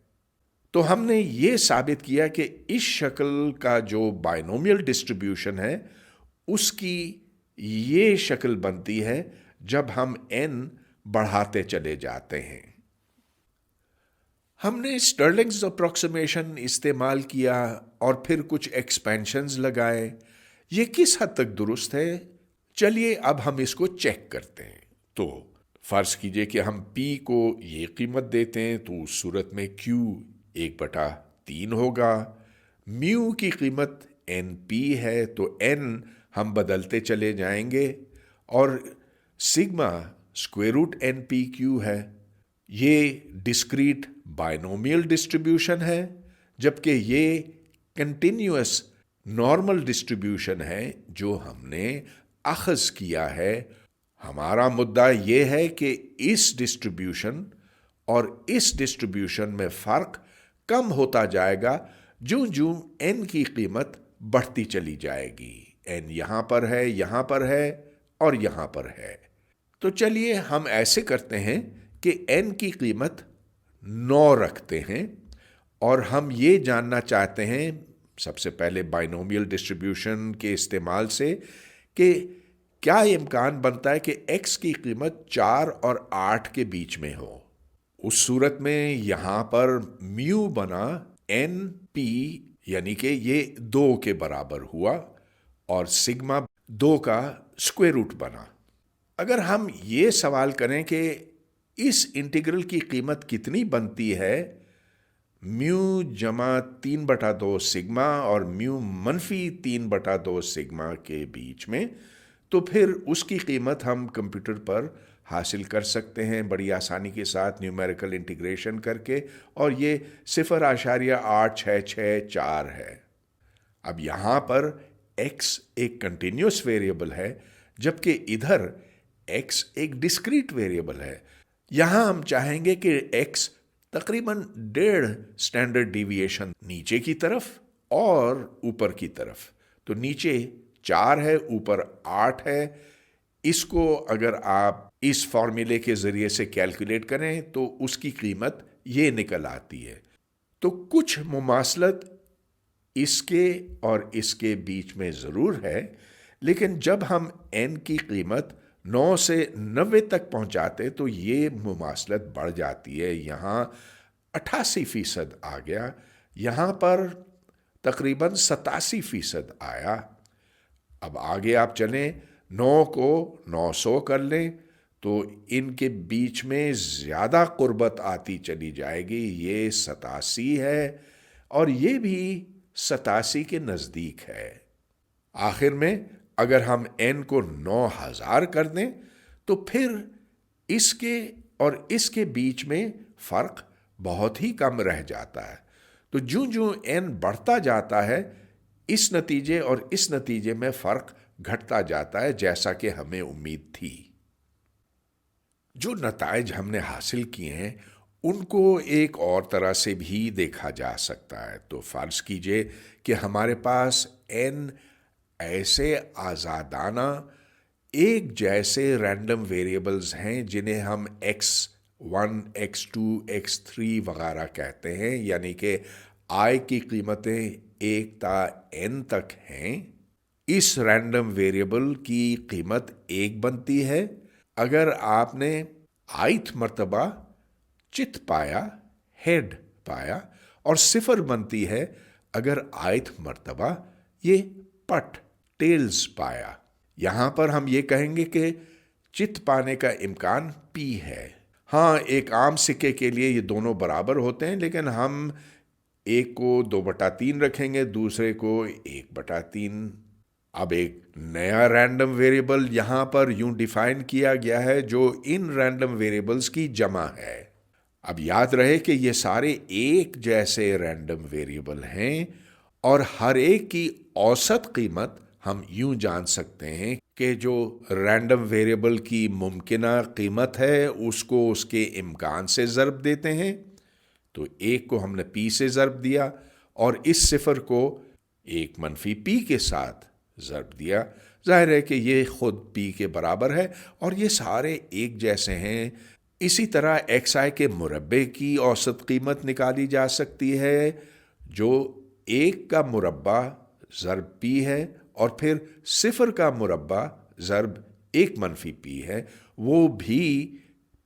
تو ہم نے یہ ثابت کیا کہ اس شکل کا جو بائنومیل ڈسٹریبیوشن ہے اس کی یہ شکل بنتی ہے جب ہم n بڑھاتے چلے جاتے ہیں۔ ہم نے سٹرلنگز اپروکسیمیشن استعمال کیا اور پھر کچھ ایکسپینشنز لگائے۔ یہ کس حد تک درست ہے؟ چلیے اب ہم اس کو چیک کرتے ہیں۔ تو فرض کیجئے کہ ہم p کو یہ قیمت دیتے ہیں تو اس صورت میں q 1/3 ہوگا۔ میو کی قیمت np ہے تو n ہم بدلتے چلے جائیں گے اور سگما اسکوائر روٹ npq ہے۔ یہ ڈسکریٹ بائنومیل ڈسٹریبیوشن ہے، جبکہ یہ کنٹینیوس نارمل ڈسٹریبیوشن ہے جو ہم نے اخذ کیا ہے۔ ہمارا مدعا یہ ہے کہ اس ڈسٹریبیوشن اور اس ڈسٹریبیوشن میں فرق کم ہوتا جائے گا جو n کی قیمت بڑھتی چلی جائے گی۔ n یہاں پر ہے، یہاں پر ہے اور یہاں پر ہے۔ تو چلیے ہم ایسے کرتے ہیں کہ n کی قیمت 9 رکھتے ہیں اور ہم یہ جاننا چاہتے ہیں سب سے پہلے بائنومیل ڈسٹریبیوشن کے استعمال سے کہ کیا امکان بنتا ہے کہ x کی قیمت 4 اور 8 کے بیچ میں ہو۔ اس صورت میں یہاں پر میو بنا np، یعنی کہ یہ 2 کے برابر ہوا اور سگما 2 کا اسکوائر روٹ بنا۔ اگر ہم یہ سوال کریں کہ اس انٹیگرل کی قیمت کتنی بنتی ہے میو جمع 3/2 سگما اور میو منفی 3/2 سگما کے بیچ میں، تو پھر اس کی قیمت ہم کمپیوٹر پر حاصل کر سکتے ہیں بڑی آسانی کے ساتھ نیومیریکل انٹیگریشن کر کے، اور یہ 0.8664 ہے۔ اب یہاں پر x ایک کنٹینیوس ویریبل ہے جبکہ ادھر x ایک ڈسکریٹ ویریبل ہے۔ یہاں ہم چاہیں گے کہ x تقریباً 1.5 اسٹینڈرڈ ڈیویشن نیچے کی طرف اور اوپر کی طرف، تو نیچے 4 ہے، اوپر 8 ہے۔ اس کو اگر آپ اس فارمولے کے ذریعے سے کیلکولیٹ کریں تو اس کی قیمت یہ نکل آتی ہے۔ تو کچھ مماثلت اس کے اور اس کے بیچ میں ضرور ہے، لیکن جب ہم n کی قیمت 9 سے 90 تک پہنچاتے تو یہ مماثلت بڑھ جاتی ہے۔ یہاں 88% آ گیا، یہاں پر تقریباً 87% آیا۔ اب آگے آپ چلیں، 9 کو 900 کر لیں تو ان کے بیچ میں زیادہ قربت آتی چلی جائے گی۔ یہ 87 ہے اور یہ بھی 87 کے نزدیک ہے۔ آخر میں اگر ہم n کو 9000 کر دیں تو پھر اس کے اور اس کے بیچ میں فرق بہت ہی کم رہ جاتا ہے۔ تو جو n بڑھتا جاتا ہے اس نتیجے اور اس نتیجے میں فرق گھٹتا جاتا ہے، جیسا کہ ہمیں امید تھی۔ جو نتائج ہم نے حاصل کیے ہیں ان کو ایک اور طرح سے بھی دیکھا جا سکتا ہے۔ تو فرض کیجئے کہ ہمارے پاس n ایسے آزادانہ ایک جیسے رینڈم ویریبلز ہیں جنہیں ہم x1 x2 x3 وغیرہ کہتے ہیں، یعنی کہ i کی قیمتیں 1 تا n تک ہیں، اس رینڈم ویریبل کی قیمت 1 بنتی ہے اگر آپ نے آئتھ مرتبہ چت پایا، ہیڈ پایا، اور 0 بنتی ہے اگر آئتھ مرتبہ یہ پٹ، ٹیلز پایا۔ یہاں پر ہم یہ کہیں گے کہ چت پانے کا امکان پی ہے۔ ہاں، ایک عام سکے کے لیے یہ دونوں برابر ہوتے ہیں، لیکن ہم ایک کو 2/3 رکھیں گے، دوسرے کو 1/3۔ اب ایک نیا رینڈم ویریبل یہاں پر یوں ڈیفائن کیا گیا ہے جو ان رینڈم ویریبلز کی جمع ہے۔ اب یاد رہے کہ یہ سارے ایک جیسے رینڈم ویریبل ہیں اور ہر ایک کی اوسط قیمت ہم یوں جان سکتے ہیں کہ جو رینڈم ویریبل کی ممکنہ قیمت ہے اس کو اس کے امکان سے ضرب دیتے ہیں۔ تو 1 کو ہم نے پی سے ضرب دیا اور اس 0 کو 1 منفی پی کے ساتھ ضرب دیا۔ ظاہر ہے کہ یہ خود پی کے برابر ہے اور یہ سارے ایک جیسے ہیں۔ اسی طرح ایکس آئی کے مربع کی اوسط قیمت نکالی جا سکتی ہے جو 1 کا مربع ضرب پی ہے اور پھر 0 کا مربع ضرب 1 منفی پی ہے، وہ بھی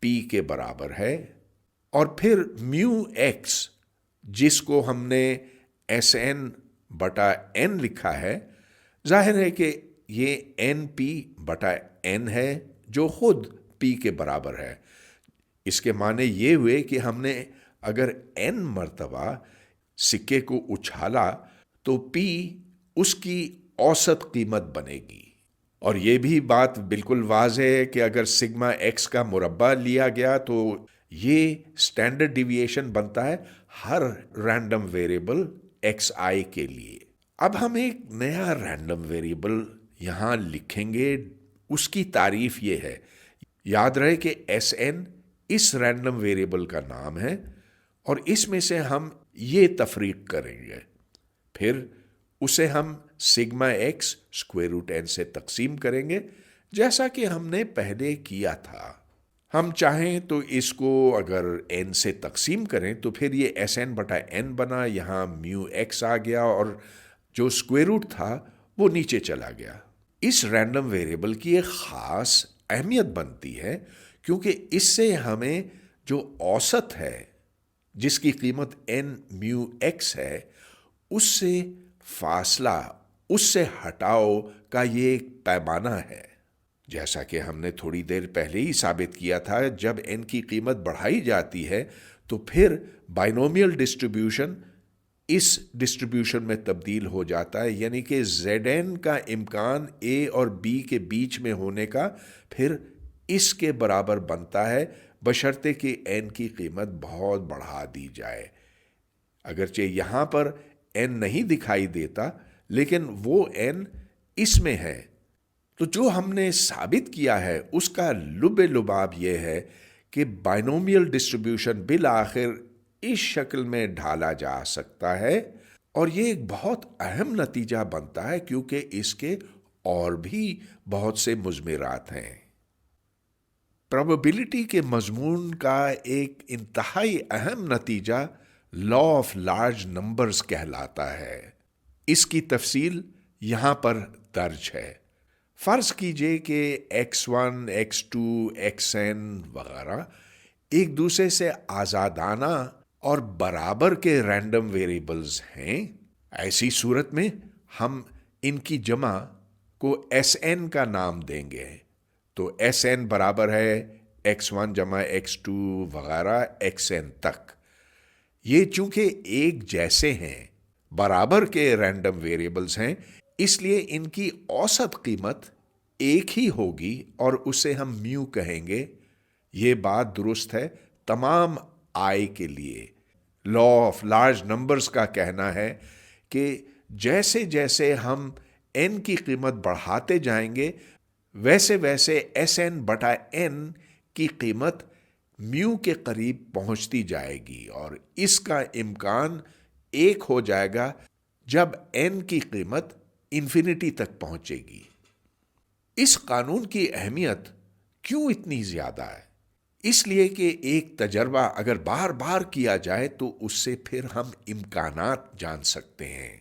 پی کے برابر ہے۔ اور پھر میو ایکس جس کو ہم نے ایس این بٹا این لکھا ہے، ظاہر ہے کہ یہ این پی بٹا این ہے جو خود پی کے برابر ہے۔ اس کے معنی یہ ہوئے کہ ہم نے اگر این مرتبہ سکے کو اچھالا تو پی اس کی اوسط قیمت بنے گی۔ اور یہ بھی بات بالکل واضح ہے کہ اگر سگما ایکس کا مربع لیا گیا تو یہ سٹینڈرڈ ڈیویشن بنتا ہے ہر رینڈم ویریبل ایکس آئی کے لیے۔ اب ہم ایک نیا رینڈم ویریبل یہاں لکھیں گے، اس کی تعریف یہ ہے۔ یاد رہے کہ ایس این اس رینڈم ویریبل کا نام ہے اور اس میں سے ہم یہ تفریق کریں گے، پھر اسے ہم sigma x square root n سے تقسیم کریں گے جیسا کہ ہم نے پہلے کیا تھا۔ ہم چاہیں تو اس کو اگر این سے تقسیم کریں تو پھر یہ ایس این بٹا این بنا، یہاں میو ایکس آ گیا اور جو اسکوائر روٹ تھا وہ نیچے چلا گیا۔ اس رینڈم ویریبل کی ایک خاص اہمیت بنتی ہے کیونکہ اس سے ہمیں جو اوسط ہے جس کی قیمت این میو ایکس ہے اس سے فاصلہ، اس سے ہٹاؤ کا یہ ایک پیمانہ ہے۔ جیسا کہ ہم نے تھوڑی دیر پہلے ہی ثابت کیا تھا، جب این کی قیمت بڑھائی جاتی ہے تو پھر بائنومیل ڈسٹریبیوشن اس ڈسٹریبیوشن میں تبدیل ہو جاتا ہے، یعنی کہ زیڈ این کا امکان اے اور بی کے بیچ میں ہونے کا پھر اس کے برابر بنتا ہے، بشرطے کہ این کی قیمت بہت بڑھا دی جائے۔ اگرچہ یہاں پر این نہیں دکھائی دیتا لیکن وہ این اس میں ہے۔ تو جو ہم نے ثابت کیا ہے اس کا لب لباب یہ ہے کہ بائنومیل ڈسٹریبیوشن بالآخر اس شکل میں ڈھالا جا سکتا ہے، اور یہ ایک بہت اہم نتیجہ بنتا ہے کیونکہ اس کے اور بھی بہت سے مضمرات ہیں۔ پروبیبلٹی کے مضمون کا ایک انتہائی اہم نتیجہ لا آف لارج نمبرز کہلاتا ہے۔ اس کی تفصیل یہاں پر درج ہے۔ فرض کیجئے کہ x1، x2، xn وغیرہ ایک دوسرے سے آزادانہ اور برابر کے رینڈم ویریبلز ہیں۔ ایسی صورت میں ہم ان کی جمع کو Sn کا نام دیں گے، تو Sn برابر ہے x1 جمع x2 وغیرہ xn تک۔ یہ چونکہ ایک جیسے ہیں، برابر کے رینڈم ویریبلز ہیں، اس لیے ان کی اوسط قیمت ایک ہی ہوگی اور اسے ہم میو کہیں گے۔ یہ بات درست ہے تمام آئی کے لیے۔ لا آف لارج نمبرز کا کہنا ہے کہ جیسے جیسے ہم n کی قیمت بڑھاتے جائیں گے ویسے ویسے ایس این بٹا n کی قیمت میو کے قریب پہنچتی جائے گی اور اس کا امکان ایک ہو جائے گا جب n کی قیمت انفینٹی تک پہنچے گی۔ اس قانون کی اہمیت کیوں اتنی زیادہ ہے؟ اس لیے کہ ایک تجربہ اگر بار بار کیا جائے تو اس سے پھر ہم امکانات جان سکتے ہیں۔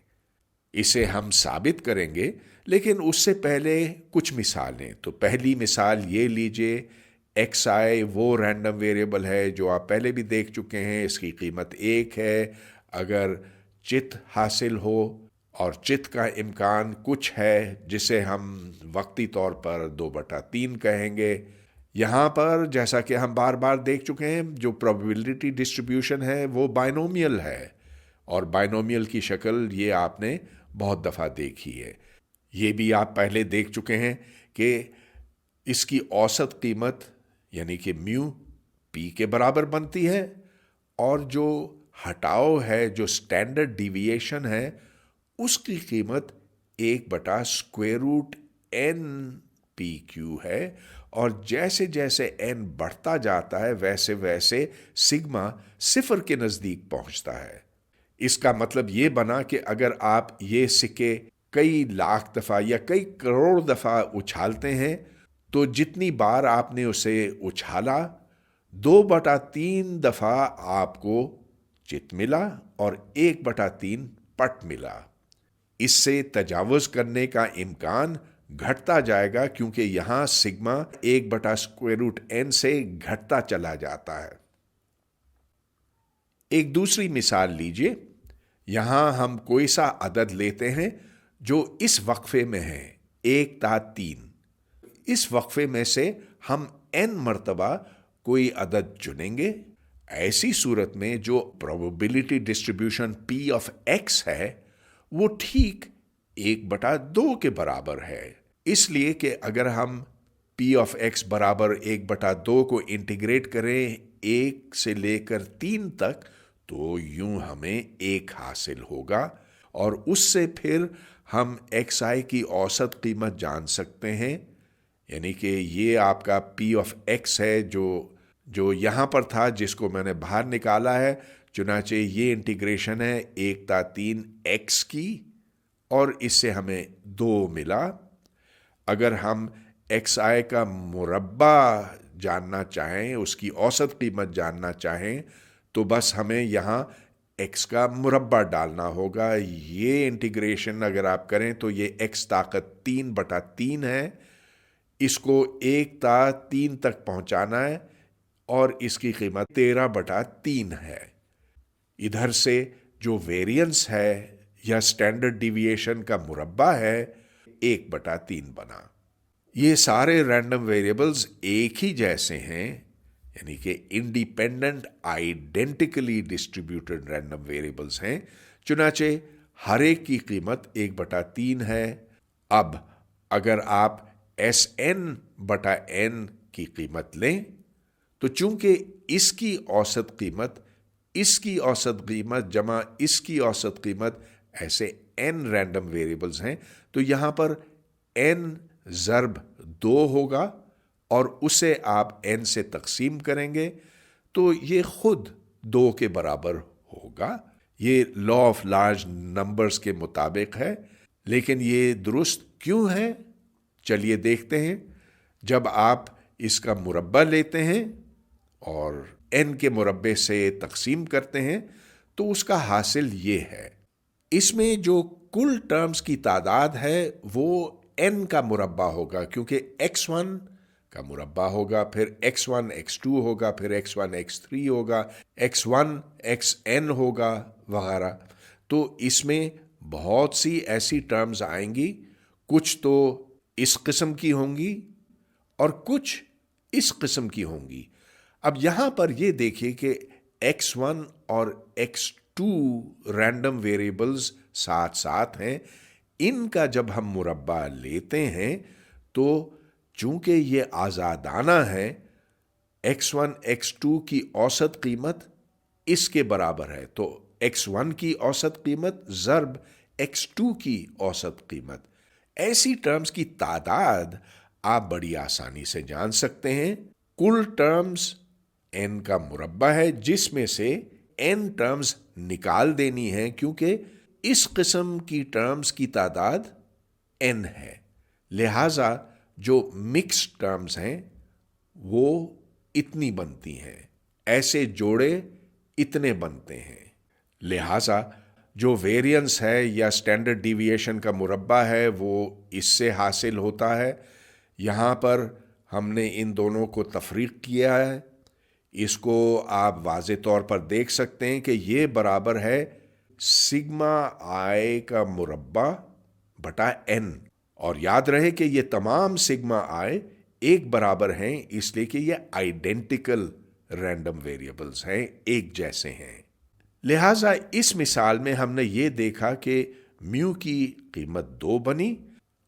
इसे हम साबित करेंगे, लेकिन उससे पहले कुछ मिसालें। तो पहली मिसाल ये लीजिए, एक्स आई वो रैंडम वेरिएबल है जो आप पहले भी देख चुके हैं, इसकी कीमत 1 है। अगर चित हासिल हो और चित का इम्कान कुछ है जिसे हम वक्ती तौर पर 2/3 कहेंगे। यहाँ पर जैसा कि हम बार बार देख चुके हैं, जो प्रोबेबिलिटी डिस्ट्रीब्यूशन है वो बाइनोमियल है, और बाइनोमियल की शक्ल ये आपने बहुत दफ़ा देखी है। ये भी आप पहले देख चुके हैं कि इसकी औसत कीमत यानी कि म्यू पी के बराबर बनती है, और जो हटाओ है, जो स्टैंडर्ड डिविएशन है, उसकी कीमत 1/√n पी क्यू है। और जैसे जैसे n बढ़ता जाता है वैसे वैसे सिग्मा 0 के नज़दीक पहुंचता है। इसका मतलब ये बना कि अगर आप ये सिक्के कई लाख दफ़ा या कई करोड़ दफ़ा उछालते हैं, तो जितनी बार आपने उसे उछाला 2/3 दफ़ा आपको चित मिला और 1/3 पट मिला। इससे तजावुज करने का इम्कान घटता जाएगा, क्योंकि यहां सिग्मा 1/√n से घटता चला जाता है। एक दूसरी मिसाल लीजिए। यहां हम कोई सा अदद लेते हैं जो इस वक्फे में है 1/3। इस वक्फे में से हम n मर्तबा कोई अदद चुनेंगे। ऐसी सूरत में जो probability distribution p of x है वो ठीक 1/2 के बराबर है। इसलिए कि अगर हम p ऑफ x बराबर 1/2 को इंटीग्रेट करें 1 से लेकर 3 तक, तो यूं हमें 1 हासिल होगा, और उससे फिर हम xi की औसत कीमत जान सकते हैं। यानी कि ये आपका p ऑफ x है जो यहाँ पर था, जिसको मैंने बाहर निकाला है। चुनाचे ये इंटीग्रेशन है 1/3 x की, और इससे हमें 2 मिला। अगर हम xi का मुरब्बा जानना चाहें, उसकी औसत कीमत जानना चाहें, तो बस हमें यहाँ x का मुरब्बा डालना होगा। ये इंटीग्रेशन अगर आप करें तो ये x ताकत 3/3 है, इसको 1/3 तक पहुंचाना है, और इसकी कीमत 13/3 है। इधर से जो वेरिएंस है या स्टैंडर्ड डिविएशन का मुरब्बा है 1/3 बना। ये सारे रैंडम वेरिएबल्स एक ही जैसे हैं, यानी कि independent identically distributed random variables हैं। चुनाचे हर एक की कीमत 1/3 है। अब अगर आप Sn/n की कीमत लें, तो चूंकि इसकी औसत कीमत, इसकी औसत कीमत जमा इसकी औसत कीमत, ऐसे n रैंडम वेरिएबल्स हैं, तो यहां पर n ज़र्ब 2 होगा, और उसे आप n से तकसीम करेंगे तो ये खुद 2 के बराबर होगा। ये लॉ ऑफ लार्ज नंबर्स के मुताबिक है। लेकिन ये दुरुस्त क्यों है, चलिए देखते हैं। जब आप इसका मुरब्बा लेते हैं और n के मुरब्बे से तकसीम करते हैं, तो उसका हासिल ये है। इसमें जो कुल टर्म्स की तादाद है वो n का मुरब्बा होगा, क्योंकि x1 का मुरब्बा होगा, फिर x1 x2 होगा, फिर x1 x3 होगा, x1 xn होगा वगैरह। तो इसमें बहुत सी ऐसी टर्म्स आएंगी, कुछ तो इस किस्म की होंगी और कुछ इस किस्म की होंगी। अब यहां पर ये देखिए कि x1 और x2 रैंडम वेरिएबल्स साथ साथ हैं। इनका जब हम मुरब्बा लेते हैं तो चूंकि ये आज़ादाना है, x1 x2 की औसत कीमत इसके बराबर है, तो x1 की औसत कीमत ज़र्ब x2 की औसत कीमत। ऐसी टर्म्स की तादाद आप बड़ी आसानी से जान सकते हैं। कुल टर्म्स n का मुरब्बा है, जिसमें से n टर्म्स निकाल देनी है, क्योंकि इस किस्म की टर्म्स की तादाद n है। लिहाजा जो मिक्स्ड टर्म्स हैं वो इतनी बनती हैं, ऐसे जोड़े इतने बनते हैं। लिहाजा جو ویریئنس ہے یا اسٹینڈرڈ ڈیویشن کا مربع ہے وہ اس سے حاصل ہوتا ہے. یہاں پر ہم نے ان دونوں کو تفریق کیا ہے. اس کو آپ واضح طور پر دیکھ سکتے ہیں کہ یہ برابر ہے سگما آئی کا مربع بٹا n. اور یاد رہے کہ یہ تمام سگما آئی ایک برابر ہیں اس لیے کہ یہ آئیڈینٹیکل رینڈم ویریبلز ہیں، ایک جیسے ہیں. لہٰذا اس مثال میں ہم نے یہ دیکھا کہ میو کی قیمت 2 بنی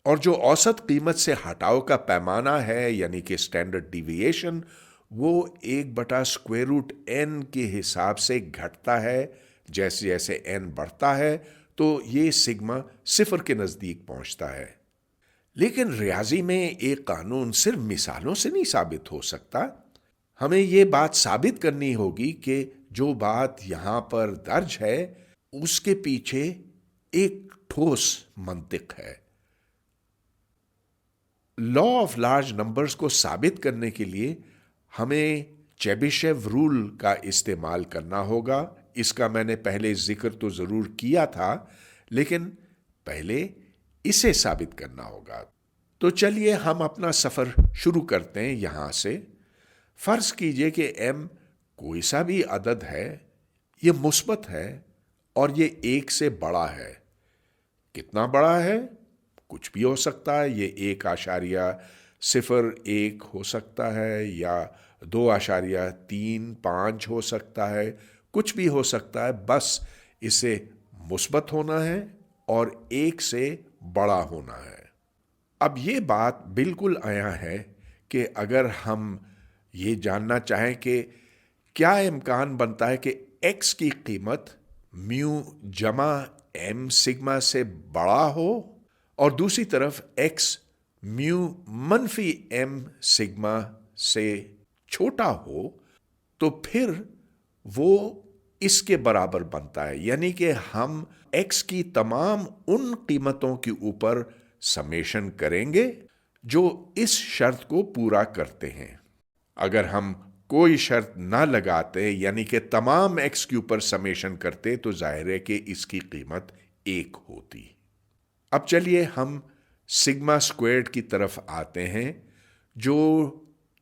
اور جو اوسط قیمت سے ہٹاؤ کا پیمانہ ہے یعنی کہ اسٹینڈرڈ ڈیویشن وہ 1/√n کے حساب سے گھٹتا ہے. جیسے جیسے n بڑھتا ہے تو یہ سگما 0 کے نزدیک پہنچتا ہے. لیکن ریاضی میں ایک قانون صرف مثالوں سے نہیں ثابت ہو سکتا. ہمیں یہ بات ثابت کرنی ہوگی کہ جو بات یہاں پر درج ہے اس کے پیچھے ایک ٹھوس منطق ہے. لا آف لارج نمبرز کو ثابت کرنے کے لیے ہمیں چیبیشیو رول کا استعمال کرنا ہوگا. اس کا میں نے پہلے ذکر تو ضرور کیا تھا لیکن پہلے اسے ثابت کرنا ہوگا. تو چلیے ہم اپنا سفر شروع کرتے ہیں یہاں سے. فرض کیجئے کہ m کوئی سا بھی عدد ہے، یہ مثبت ہے اور یہ 1 سے بڑا ہے. کتنا بڑا ہے؟ کچھ بھی ہو سکتا ہے. یہ 1.01 ہو سکتا ہے یا 2.35 ہو سکتا ہے، کچھ بھی ہو سکتا ہے. بس اسے مثبت ہونا ہے اور 1 سے بڑا ہونا ہے. اب یہ بات بالکل عیاں ہے کہ اگر ہم یہ جاننا چاہیں کہ کیا امکان بنتا ہے کہ x کی قیمت میو جمع m سگما سے بڑا ہو اور دوسری طرف x میو منفی m سگما سے چھوٹا ہو، تو پھر وہ اس کے برابر بنتا ہے. یعنی کہ ہم x کی تمام ان قیمتوں کے اوپر سمیشن کریں گے جو اس شرط کو پورا کرتے ہیں. اگر ہم کوئی شرط نہ لگاتے یعنی کہ تمام x کے اوپر سمیشن کرتے تو ظاہر ہے کہ اس کی قیمت 1 ہوتی. اب چلیے ہم سگما اسکوائرڈ کی طرف آتے ہیں جو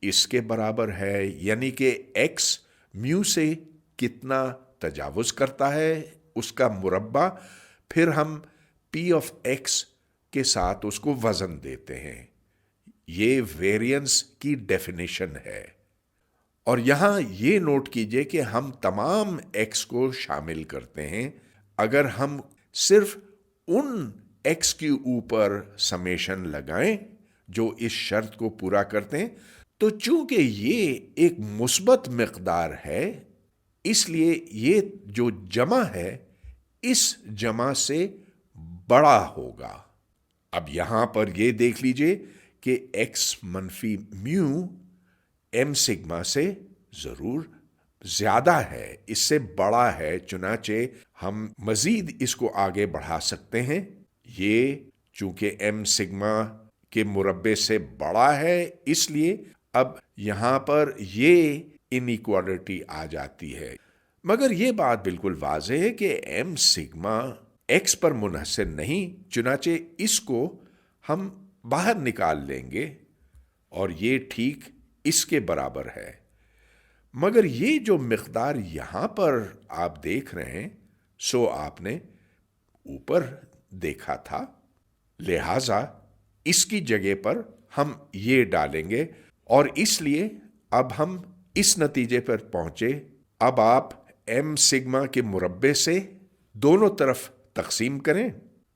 اس کے برابر ہے، یعنی کہ x میو سے کتنا تجاوز کرتا ہے اس کا مربع. پھر ہم p آف x کے ساتھ اس کو وزن دیتے ہیں. یہ ویریئنس کی ڈیفینیشن ہے. اور یہاں یہ نوٹ کیجئے کہ ہم تمام x کو شامل کرتے ہیں. اگر ہم صرف ان x کے اوپر سمیشن لگائیں جو اس شرط کو پورا کرتے ہیں تو چونکہ یہ ایک مثبت مقدار ہے اس لیے یہ جو جمع ہے اس جمع سے بڑا ہوگا. اب یہاں پر یہ دیکھ لیجئے کہ x منفی میو m سگما سے ضرور زیادہ ہے، اس سے بڑا ہے. چنانچہ ہم مزید اس کو آگے بڑھا سکتے ہیں. یہ چونکہ m سگما کے مربع سے بڑا ہے اس لیے اب یہاں پر یہ انیکوالٹی آ جاتی ہے. مگر یہ بات بالکل واضح ہے کہ m سگما x پر منحصر نہیں، چنانچہ اس کو ہم باہر نکال لیں گے اور یہ ٹھیک اس کے برابر ہے. مگر یہ جو مقدار یہاں پر آپ دیکھ رہے ہیں سو آپ نے اوپر دیکھا تھا، لہذا اس کی جگہ پر ہم یہ ڈالیں گے اور اس لیے اب ہم اس نتیجے پر پہنچے. اب آپ m سگما کے مربع سے دونوں طرف تقسیم کریں.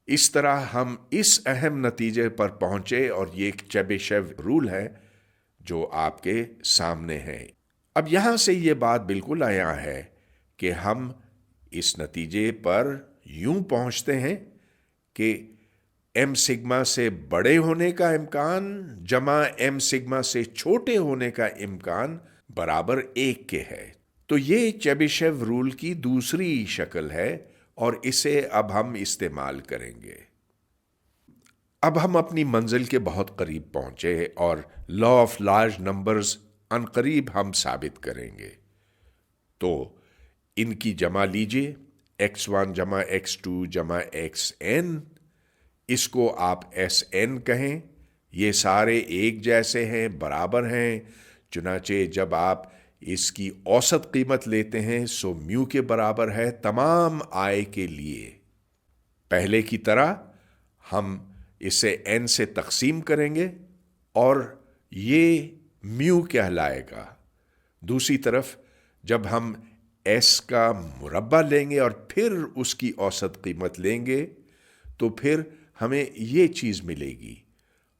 اس طرح ہم اس اہم نتیجے پر پہنچے اور یہ ایک چیبیشیو رول ہے جو آپ کے سامنے ہے. اب یہاں سے یہ بات بالکل عیاں ہے کہ ہم اس نتیجے پر یوں پہنچتے ہیں کہ m سگما سے بڑے ہونے کا امکان جمع m سگما سے چھوٹے ہونے کا امکان برابر 1 کے ہے. تو یہ چیبیشیو رول کی دوسری شکل ہے اور اسے اب ہم استعمال کریں گے. اب ہم اپنی منزل کے بہت قریب پہنچے اور لا آف لارج نمبرز عنقریب ہم ثابت کریں گے. تو ان کی جمع لیجئے. x1 जमा x2 जमा xn, इसको आप Sn कहें। ये सारे एक जैसे हैं, बराबर हैं। चुनाचे जब आप इसकी औसत कीमत लेते हैं सो म्यू के बराबर है तमाम आय के लिए। पहले की तरह हम इसे n से तकसीम करेंगे और ये म्यू कहलाएगा। दूसरी तरफ जब हम s का मुरब्बा लेंगे और फिर उसकी औसत कीमत लेंगे तो फिर हमें ये चीज़ मिलेगी।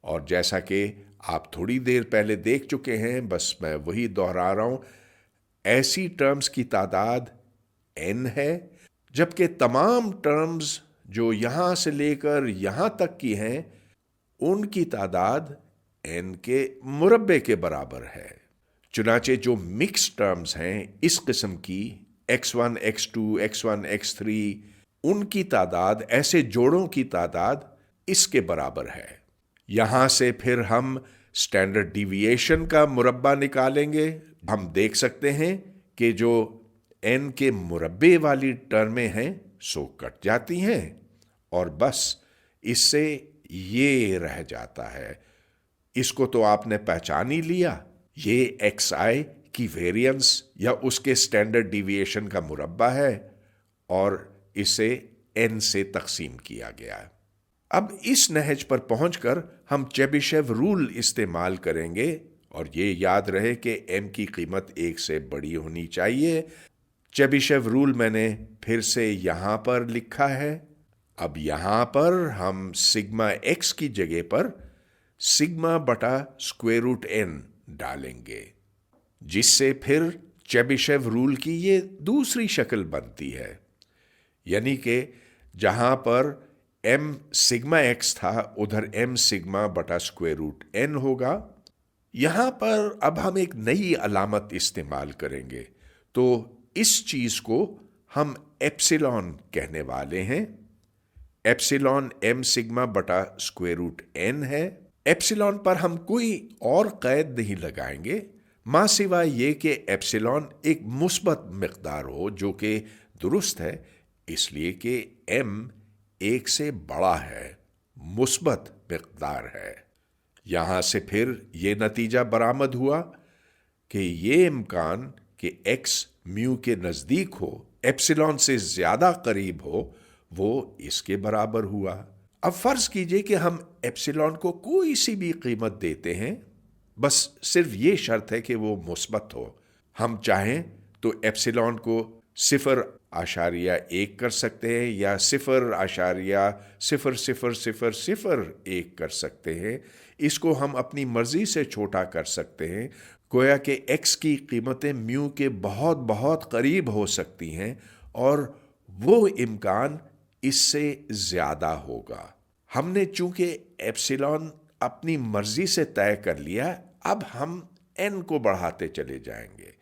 और जैसा कि आप थोड़ी देर पहले देख चुके हैं, बस मैं वही दोहरा रहा हूँ, ऐसी टर्म्स की तादाद n है, जबकि तमाम टर्म्स जो यहाँ से लेकर यहाँ तक की हैं उनकी तादाद n के मुरब्बे के बराबर है। चुनाचे जो मिक्स टर्म्स हैं इस किस्म की, x1 x2 x1 x3, उनकी तादाद, ऐसे जोड़ों की तादाद इसके बराबर है। यहां से फिर हम स्टैंडर्ड डिविएशन का मुरब्बा निकालेंगे। हम देख सकते हैं कि जो n के मुरब्बे वाली टर्में हैं सो कट जाती हैं और बस इससे ये रह जाता है। इसको तो आपने पहचान ही लिया, ये xi की वेरिएंस या उसके स्टैंडर्ड डिविएशन का मुरब्बा है और इसे n से तकसीम किया गया है। अब इस नहज पर पहुंचकर हम चेबिशेव रूल इस्तेमाल करेंगे और ये याद रहे कि m की कीमत 1 से बड़ी होनी चाहिए। चेबिशेव रूल मैंने फिर से यहां पर लिखा है। अब यहां पर हम सिग्मा x की जगह पर सिग्मा बटा स्क्वायर रूट n डालेंगे, जिससे फिर चेबिशेव रूल की ये दूसरी शक्ल बनती है। यानी कि जहां पर m सिग्मा x था उधर m सिग्मा बटा स्क्वायर रूट n होगा। यहां पर अब हम एक नई अलामत इस्तेमाल करेंगे, तो इस चीज को हम एप्सिलॉन कहने वाले हैं। एप्सिलॉन m सिग्मा बटा स्क्वायर रूट n है। एप्सिलॉन पर हम कोई और कैद नहीं लगाएंगे मां सिवाय ये कि एप्सिलॉन एक मुस्बत मिकदार हो, जो कि दुरुस्त है इसलिए कि m 1 से बड़ा है, मुस्बत मिकदार है। यहां से फिर ये नतीजा बरामद हुआ कि ये इम्कान कि x म्यू के नजदीक हो, एप्सिलॉन से ज्यादा करीब हो, वो इसके बराबर हुआ। अब फर्ज कीजिए कि हम एप्सिलॉन को कोई सी भी कीमत देते हैं, बस सिर्फ ये शर्त है कि वो मुस्बत हो। हम चाहें तो एप्सिलॉन को 0.1 कर सकते हैं या 0.000001 कर सकते हैं। इसको हम अपनी मर्जी से छोटा कर सकते हैं, गोया कि x की कीमतें म्यू के बहुत बहुत करीब हो सकती हैं और वो इम्कान इससे ज्यादा होगा। हमने चूंकि एप्सिलॉन अपनी मर्जी से तय कर लिया, अब हम n को बढ़ाते चले जाएंगे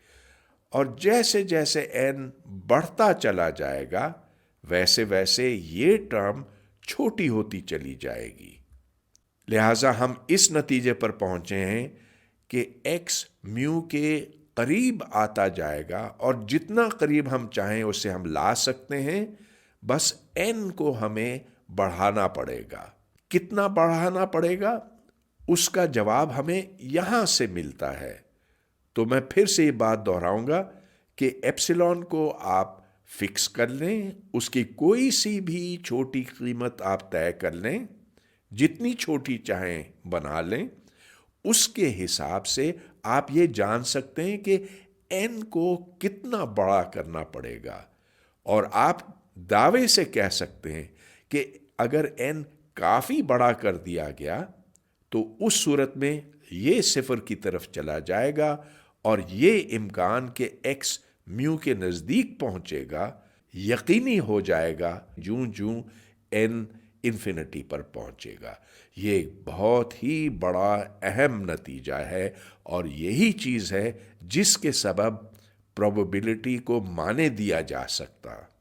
और जैसे जैसे n बढ़ता चला जाएगा वैसे वैसे ये टर्म छोटी होती चली जाएगी। लिहाजा हम इस नतीजे पर पहुंचे हैं कि x म्यू के करीब आता जाएगा और जितना करीब हम चाहें उसे हम ला सकते हैं, बस n को हमें बढ़ाना पड़ेगा। कितना बढ़ाना पड़ेगा उसका जवाब हमें यहां से मिलता है। तो मैं फिर से ये बात दोहराऊंगा कि एप्सिलॉन को आप फिक्स कर लें, उसकी कोई सी भी छोटी कीमत आप तय कर लें, जितनी छोटी चाहें बना लें। उसके हिसाब से आप ये जान सकते हैं कि n को कितना बड़ा करना पड़ेगा और आप दावे से कह सकते हैं कि अगर n काफी बड़ा कर दिया गया तो उस सूरत में ये 0 की तरफ चला जाएगा और ये इम्कान के x म्यू के नजदीक पहुंचेगा यकीनी हो जाएगा जूं जूं n इन्फिनिटी पर पहुंचेगा। ये एक बहुत ही बड़ा अहम नतीजा है और यही चीज है जिसके सबब प्रोबेबिलिटी को माने दिया जा सकता।